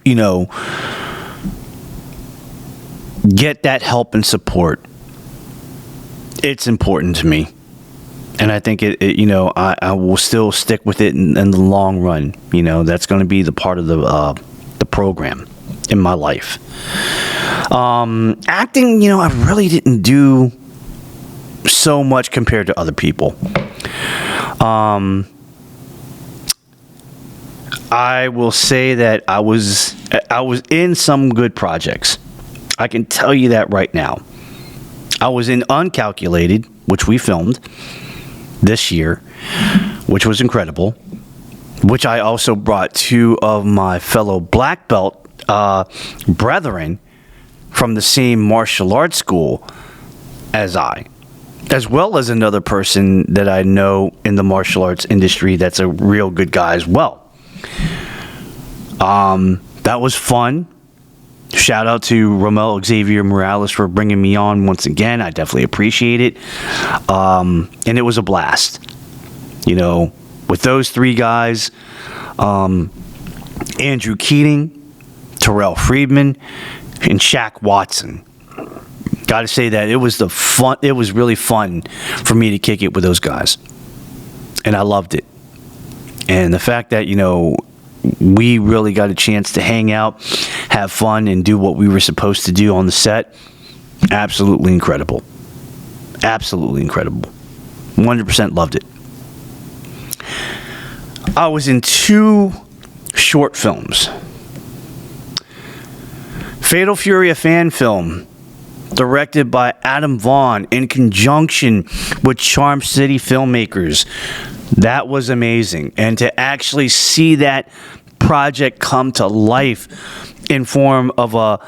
get that help and support, it's important to me. And I think I will still stick with it in the long run. That's going to be the part of the program in my life. Acting, I really didn't do so much compared to other people. I will say that I was in some good projects. I can tell you that right now. I was in Uncalculated, which we filmed this year, which was incredible, which I also brought two of my fellow black belt brethren from the same martial arts school as well as another person that I know in the martial arts industry that's a real good guy as well. That was fun. Shout out to Romel Xavier Morales for bringing me on once again. I definitely appreciate it. And it was a blast. With those three guys, Andrew Keating, Terrell Friedman, and Shaq Watson. got to say that it was really fun for me to kick it with those guys. And I loved it. And the fact that, we really got a chance to hang out, have fun, and do what we were supposed to do on the set, absolutely incredible. Absolutely incredible. 100% loved it. I was in 2 short films. Fatal Fury, a fan film, directed by Adam Vaughn in conjunction with Charm City filmmakers. That was amazing. And to actually see that project come to life in form of a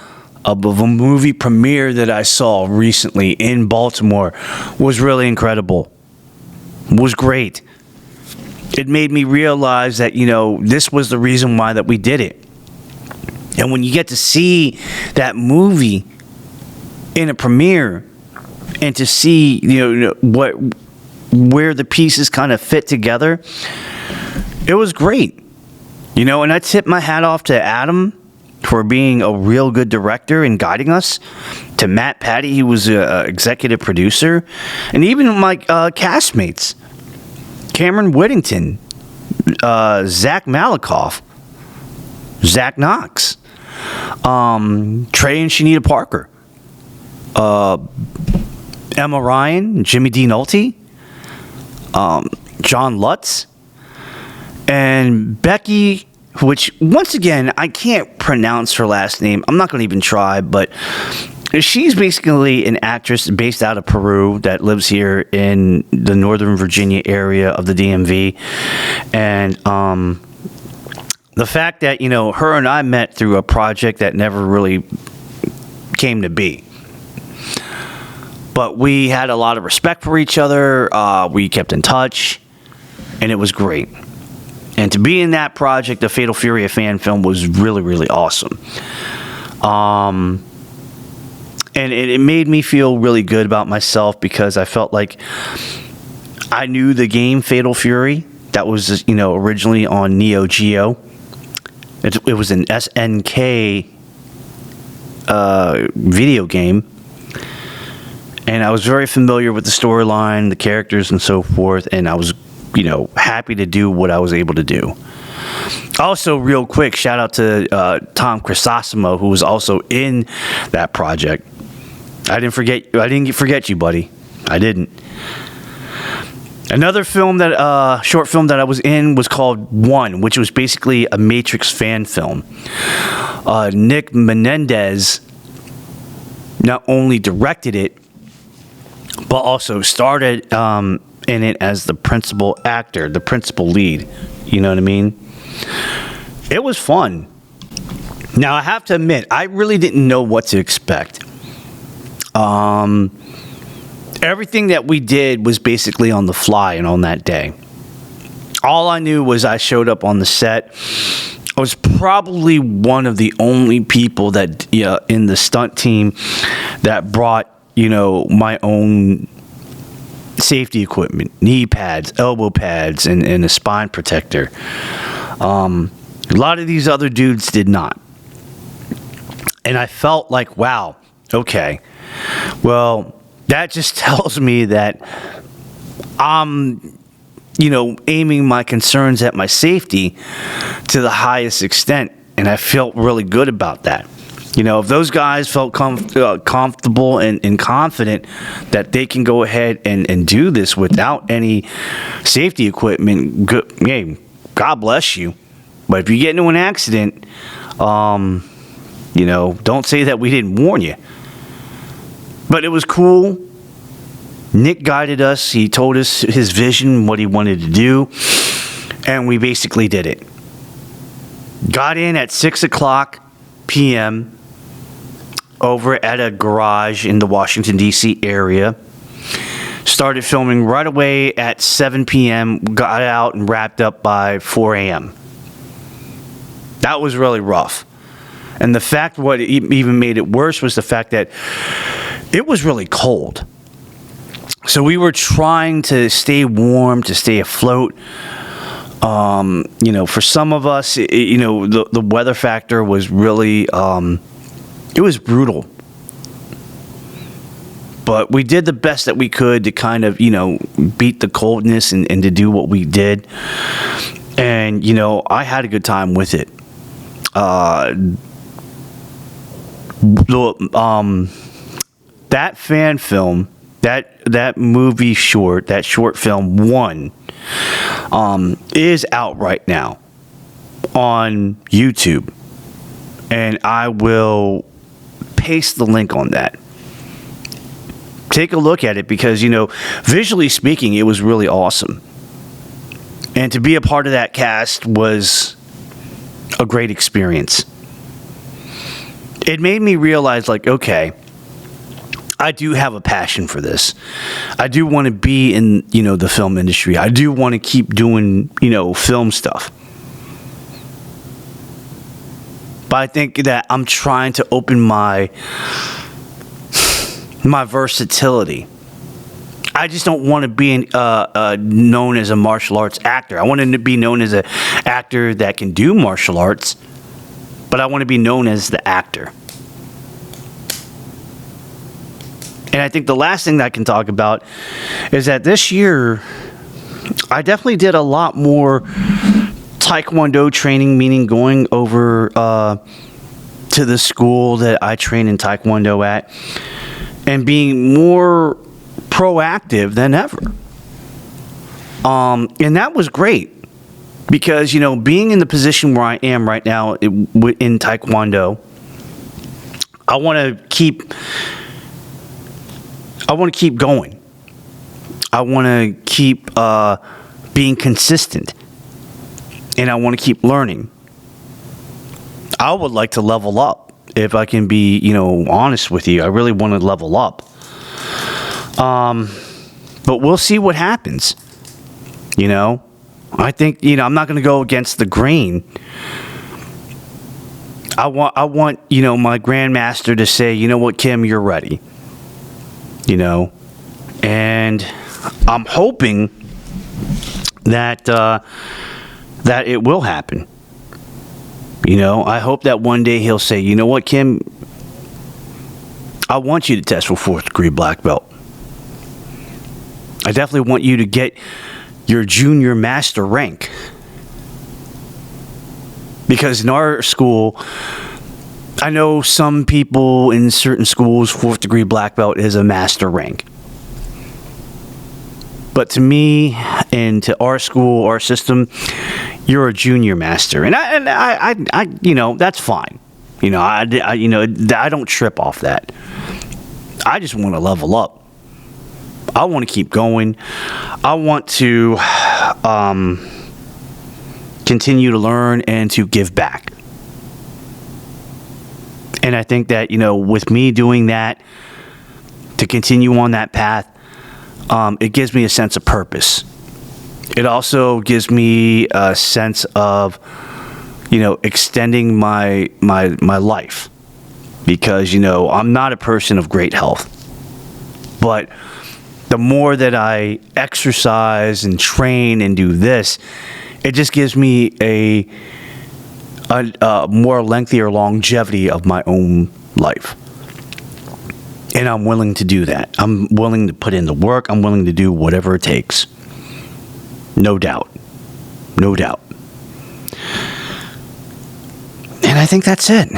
movie premiere that I saw recently in Baltimore was really incredible. Was great. It made me realize that, this was the reason why that we did it. And when you get to see that movie in a premiere and to see, where the pieces kind of fit together, it was great. And I tip my hat off to Adam for being a real good director and guiding us. To Matt Patty, he was an executive producer. And even my castmates, Cameron Whittington, Zach Malikoff, Zach Knox, Trey and Shanita Parker, Emma Ryan, Jimmy D. Nolte, John Lutz, and Becky, which, once again, I can't pronounce her last name. I'm not going to even try, but she's basically an actress based out of Peru that lives here in the Northern Virginia area of the DMV. And the fact that, her and I met through a project that never really came to be. But we had a lot of respect for each other. We kept in touch, and it was great. And to be in that project, the Fatal Fury, a fan film, was really, really awesome. And it made me feel really good about myself because I felt like I knew the game Fatal Fury. That was, originally on Neo Geo. It was an SNK video game. And I was very familiar with the storyline, the characters, and so forth. And I was, happy to do what I was able to do. Also, real quick, shout out to Tom Crisosimo, who was also in that project. I didn't forget you, buddy. I didn't. Another film short film that I was in was called One, which was basically a Matrix fan film. Nick Menendez not only directed it, but also started in it as the principal actor, the principal lead. You know what I mean? It was fun. Now, I have to admit, I really didn't know what to expect. Everything that we did was basically on the fly and on that day. All I knew was I showed up on the set. I was probably one of the only people that in the stunt team that brought, my own safety equipment, knee pads, elbow pads, and a spine protector. A lot of these other dudes did not. And I felt like, wow, okay. Well, that just tells me that I'm, aiming my concerns at my safety to the highest extent. And I felt really good about that. If those guys felt comfortable and confident that they can go ahead and do this without any safety equipment, hey, God bless you. But if you get into an accident, don't say that we didn't warn you. But it was cool. Nick guided us. He told us his vision, what he wanted to do, and we basically did it. Got in at 6 o'clock p.m. over at a garage in the Washington, D.C. area. Started filming right away at 7 p.m. Got out and wrapped up by 4 a.m. That was really rough. And the fact what even made it worse was the fact that it was really cold. So we were trying to stay warm, to stay afloat. For some of us, the weather factor was really, it was brutal. But we did the best that we could to kind of, beat the coldness and to do what we did. And, I had a good time with it. That fan film, that movie short, that short film 1, is out right now on YouTube. And I will paste the link on that. Take a look at it because, visually speaking, it was really awesome. And to be a part of that cast was a great experience. It made me realize, okay, I do have a passion for this. I do want to be in, the film industry. I do want to keep doing, film stuff. But I think that I'm trying to open my versatility. I just don't want to be known as a martial arts actor. I want to be known as an actor that can do martial arts, but I want to be known as the actor. And I think the last thing that I can talk about is that this year, I definitely did a lot more Taekwondo training, meaning going over to the school that I train in Taekwondo at and being more proactive than ever. And that was great because, being in the position where I am right now in Taekwondo, I want to keep going. I want to keep being consistent. And I want to keep learning. I would like to level up. If I can be, honest with you, I really want to level up. But we'll see what happens. I think, I'm not going to go against the grain. I want, my grandmaster to say, you know what, Kim, you're ready. And I'm hoping that it will happen. I hope that one day he'll say, you know what, Kim, I want you to test for 4th degree black belt. I definitely want you to get your junior master rank. Because in our school, I know some people in certain schools, 4th degree black belt is a master rank. But to me and to our school, our system, you're a junior master, and I that's fine. I don't trip off that. I just want to level up. I want to keep going. I want to continue to learn and to give back. And I think that with me doing that, to continue on that path, it gives me a sense of purpose. It also gives me a sense of, extending my life. Because, I'm not a person of great health. But the more that I exercise and train and do this, it just gives me a more lengthier longevity of my own life. And I'm willing to do that. I'm willing to put in the work. I'm willing to do whatever it takes. No doubt. No doubt. And I think that's it.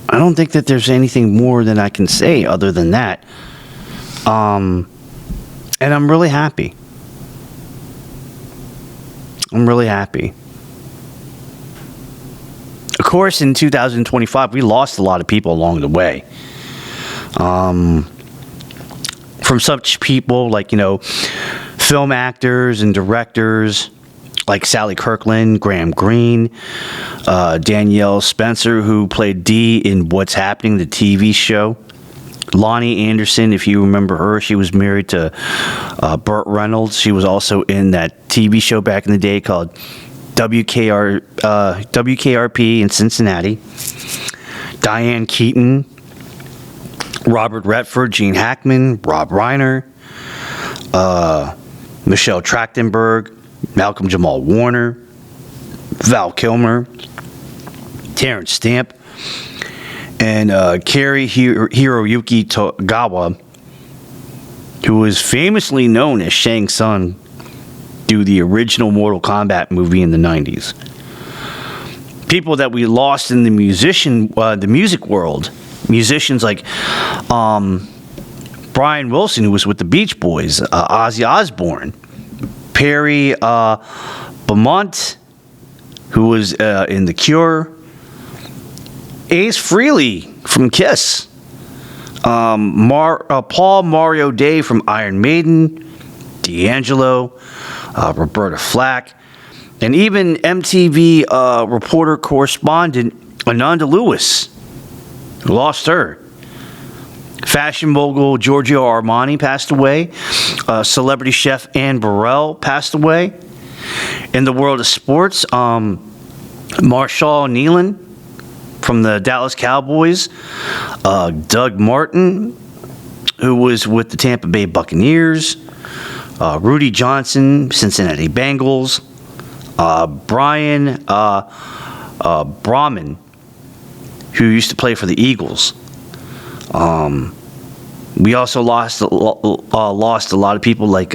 I don't think that there's anything more that I can say other than that. And I'm really happy. I'm really happy. Of course, in 2025, we lost a lot of people along the way. From such people like, film actors and directors like Sally Kirkland, Graham Greene, Danielle Spencer, who played Dee in What's Happening, the TV show. Lonnie Anderson, if you remember her, she was married to Burt Reynolds. She was also in that TV show back in the day called WKRP in Cincinnati. Diane Keaton, Robert Redford, Gene Hackman, Rob Reiner, Michelle Trachtenberg, Malcolm Jamal Warner, Val Kilmer, Terrence Stamp, And Kari Hiroyuki Togawa, who was famously known as Shang Tsung through the original Mortal Kombat movie in the 90s. People that we lost in the music world. Musicians like Brian Wilson, who was with the Beach Boys, Ozzy Osbourne, Perry Beaumont, who was in The Cure, Ace Frehley from Kiss, Paul Mario Day from Iron Maiden, D'Angelo, Roberta Flack, and even MTV reporter correspondent Ananda Lewis, who lost her. Fashion mogul Giorgio Armani passed away. Celebrity chef Anne Burrell passed away. In the world of sports, Marshall Nealon from the Dallas Cowboys, Doug Martin, who was with the Tampa Bay Buccaneers, Rudy Johnson, Cincinnati Bengals, Brian Brahman, who used to play for the Eagles. We also lost a lot of people like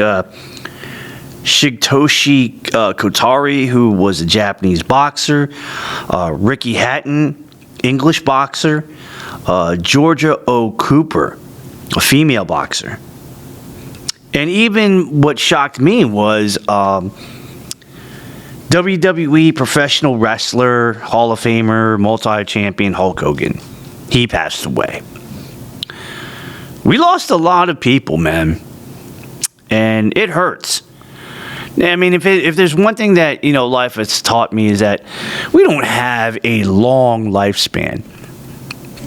Shigetoshi Kotari, who was a Japanese boxer, Ricky Hatton, English boxer, Georgia O. Cooper, a female boxer. And even what shocked me was WWE professional wrestler, Hall of Famer, multi-champion Hulk Hogan. He passed away. We lost a lot of people, man. And it hurts. I mean, if there's one thing that, life has taught me is that we don't have a long lifespan.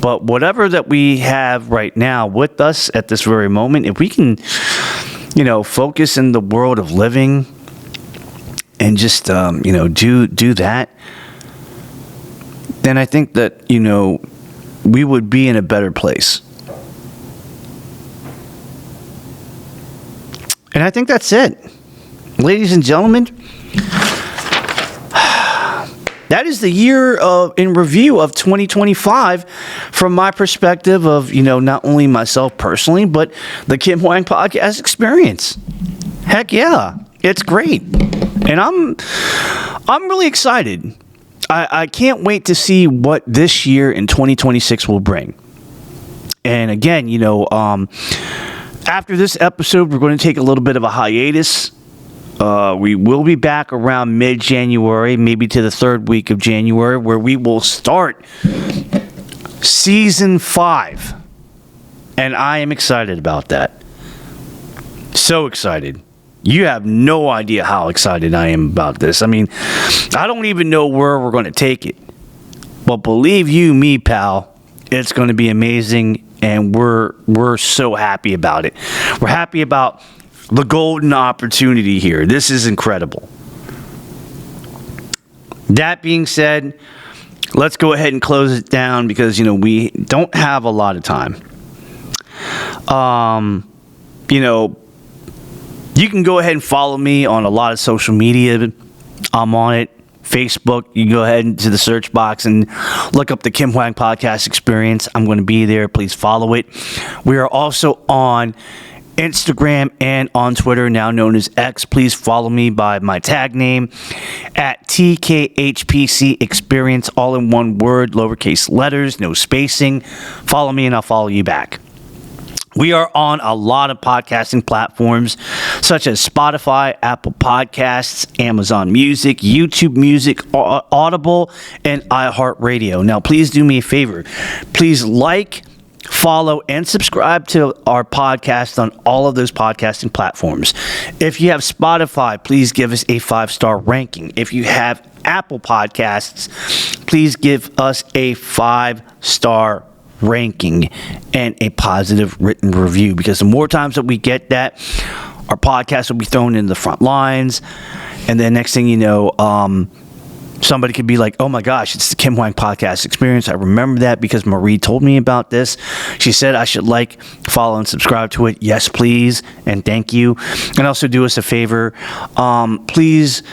But whatever that we have right now with us at this very moment, if we can, focus in the world of living and just, do that, then I think that, we would be in a better place. And I think that's it. Ladies and gentlemen, that is the year in review of 2025 from my perspective of, not only myself personally, but the Kim Hoang podcast experience. Heck yeah, it's great. And I'm really excited. I can't wait to see what this year in 2026 will bring. And again, after this episode, we're going to take a little bit of a hiatus. We will be back around mid-January, maybe to the third week of January, where we will start Season 5. And I am excited about that. So excited. You have no idea how excited I am about this. I mean, I don't even know where we're going to take it. But believe you me, pal, it's going to be amazing. And we're so happy about it. We're happy about the golden opportunity here. This is incredible. That being said, let's go ahead and close it down because, we don't have a lot of time. You can go ahead and follow me on a lot of social media. I'm on it. Facebook, you can go ahead into the search box and look up the Kim Hoang Podcast Experience. I'm going to be there. Please follow it. We are also on Instagram and on Twitter, now known as X. Please follow me by my tag name at TKHPC Experience, all in one word, lowercase letters, no spacing. Follow me and I'll follow you back. We are on a lot of podcasting platforms such as Spotify, Apple Podcasts, Amazon Music, YouTube Music, Audible, and iHeartRadio. Now, please do me a favor. Please like, follow, and subscribe to our podcast on all of those podcasting platforms. If you have Spotify, please give us a 5-star ranking. If you have Apple Podcasts, please give us a 5-star ranking and a positive written review, because the more times that we get that, our podcast will be thrown in the front lines, and then next thing you know, somebody could be like, oh my gosh, it's the Kim Hoang Podcast Experience. I remember that because Marie told me about this. She said I should like, follow, and subscribe to it. Yes, please, and thank you. And also do us a favor. Please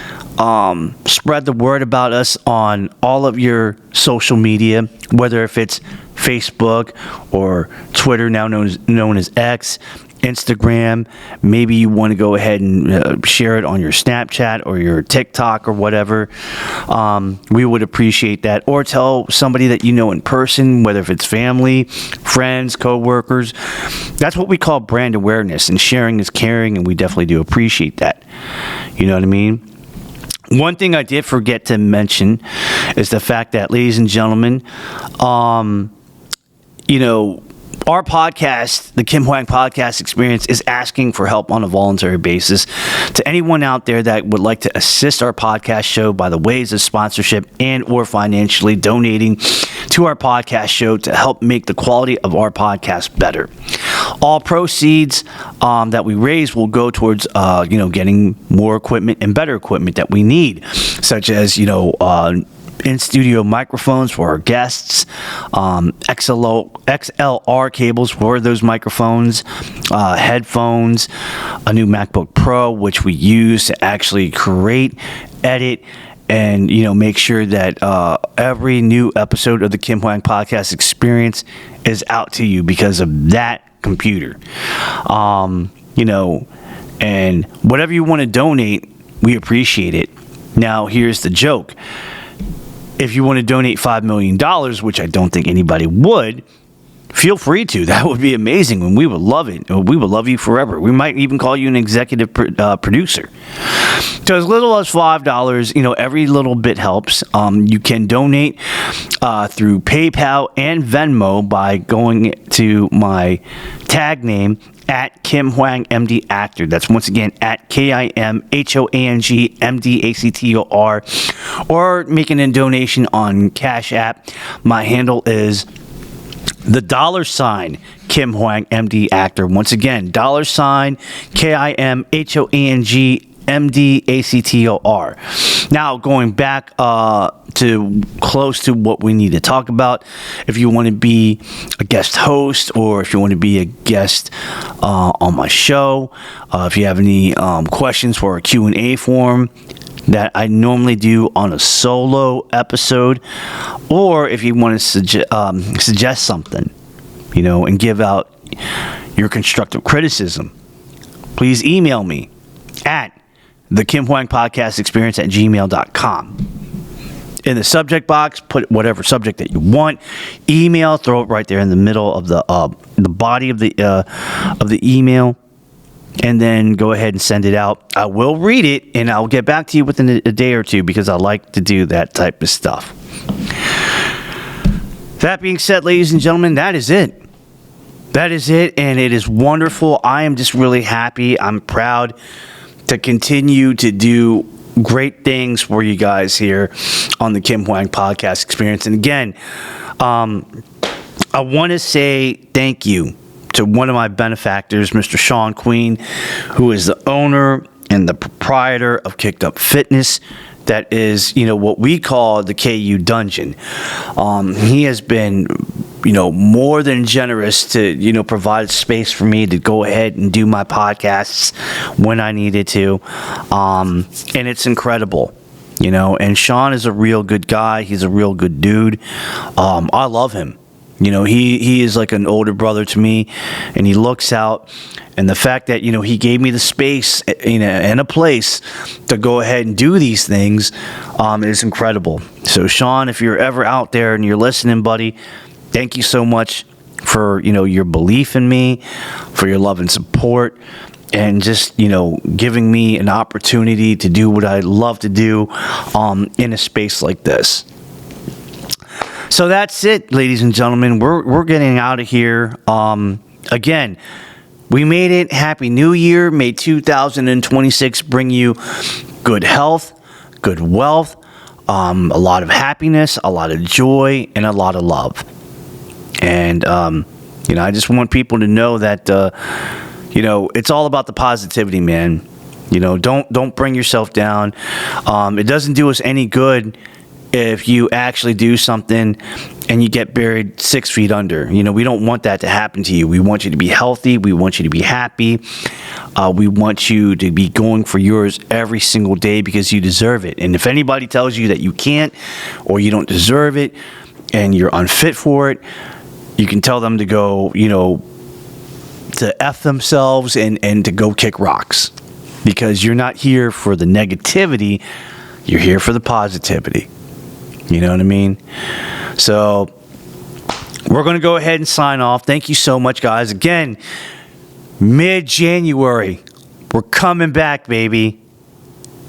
spread the word about us on all of your social media, whether if it's Facebook or Twitter, now known as X, Instagram. Maybe you want to go ahead and share it on your Snapchat or your TikTok or whatever. We would appreciate that. Or tell somebody that you know in person, whether if it's family, friends, co-workers. That's what we call brand awareness, and sharing is caring, and we definitely do appreciate that. You know what I mean? One thing I did forget to mention is the fact that, ladies and gentlemen, our podcast, the Kim Hoang Podcast Experience, is asking for help on a voluntary basis. To anyone out there that would like to assist our podcast show by the ways of sponsorship and or financially donating to our podcast show to help make the quality of our podcast better. All proceeds that we raise will go towards, getting more equipment and better equipment that we need, such as, in-studio microphones for our guests, XLR cables for those microphones, headphones, a new MacBook Pro, which we use to actually create, edit, and make sure that every new episode of the Kim Hoang Podcast Experience is out to you because of that computer. And whatever you want to donate, we appreciate it. Now, here's the joke. If you want to donate $5 million, which I don't think anybody would, feel free to. That would be amazing, and we would love it. We would love you forever. We might even call you an executive producer. So as little as $5, every little bit helps. You can donate through PayPal and Venmo by going to my tag name at KimHoangMDActor. That's once again at KimHoangMDActor, or making a donation on CashApp. My handle is the $sign KimHoangMDActor. Once again, $sign KimHoangMDActor. Now, going back to close to what we need to talk about, if you want to be a guest host or if you want to be a guest on my show, if you have any questions for a Q&A form that I normally do on a solo episode, or if you want to suggest something, and give out your constructive criticism, please email me at the Kim Hoang Podcast Experience at gmail.com. In the subject box, put whatever subject that you want. Email, throw it right there in the middle of the body of the email, and then go ahead and send it out. I will read it, and I'll get back to you within a day or two because I like to do that type of stuff. That being said, ladies and gentlemen, that is it. That is it, and it is wonderful. I am just really happy. I'm proud to continue to do great things for you guys here on the Kim Hoang Podcast Experience. And again, I want to say thank you to one of my benefactors, Mr. Sean Queen, who is the owner and the proprietor of Kicked Up Fitness. That is, what we call the KU Dungeon. He has been, more than generous to, provide space for me to go ahead and do my podcasts when I needed to. And it's incredible, and Sean is a real good guy. He's a real good dude. I love him. He is like an older brother to me, and he looks out. And the fact that, he gave me the space and a place to go ahead and do these things is incredible. So, Sean, if you're ever out there and you're listening, buddy, thank you so much for, your belief in me, for your love and support, and just, giving me an opportunity to do what I love to do in a space like this. So that's it, ladies and gentlemen. We're getting out of here. Again, we made it. Happy New Year. May 2026 bring you good health, good wealth, a lot of happiness, a lot of joy, and a lot of love. And, I just want people to know that, it's all about the positivity, man. Don't bring yourself down. It doesn't do us any good, if you actually do something and you get buried 6 feet under. We don't want that to happen to you. We want you to be healthy. We want you to be happy. We want you to be going for yours every single day because you deserve it. And if anybody tells you that you can't or you don't deserve it and you're unfit for it, you can tell them to go, to F themselves and to go kick rocks. Because you're not here for the negativity, you're here for the positivity. You know what I mean? So, we're going to go ahead and sign off. Thank you so much, guys. Again, mid-January, we're coming back, baby.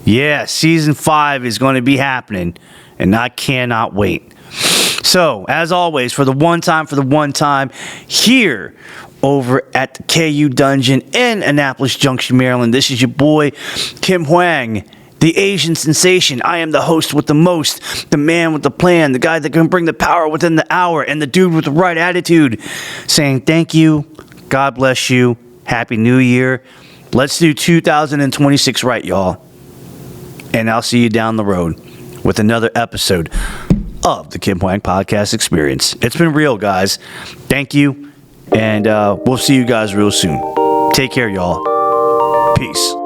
Yeah, season 5 is going to be happening, and I cannot wait. So, as always, for the one time, here over at the KU Dungeon in Annapolis Junction, Maryland, this is your boy, Kim Hoang, the Asian sensation. I am the host with the most, the man with the plan, the guy that can bring the power within the hour, and the dude with the right attitude, saying thank you, God bless you, Happy New Year. Let's do 2026 right, y'all. And I'll see you down the road with another episode of the Kim Hoang Podcast Experience. It's been real, guys. Thank you, and we'll see you guys real soon. Take care, y'all. Peace.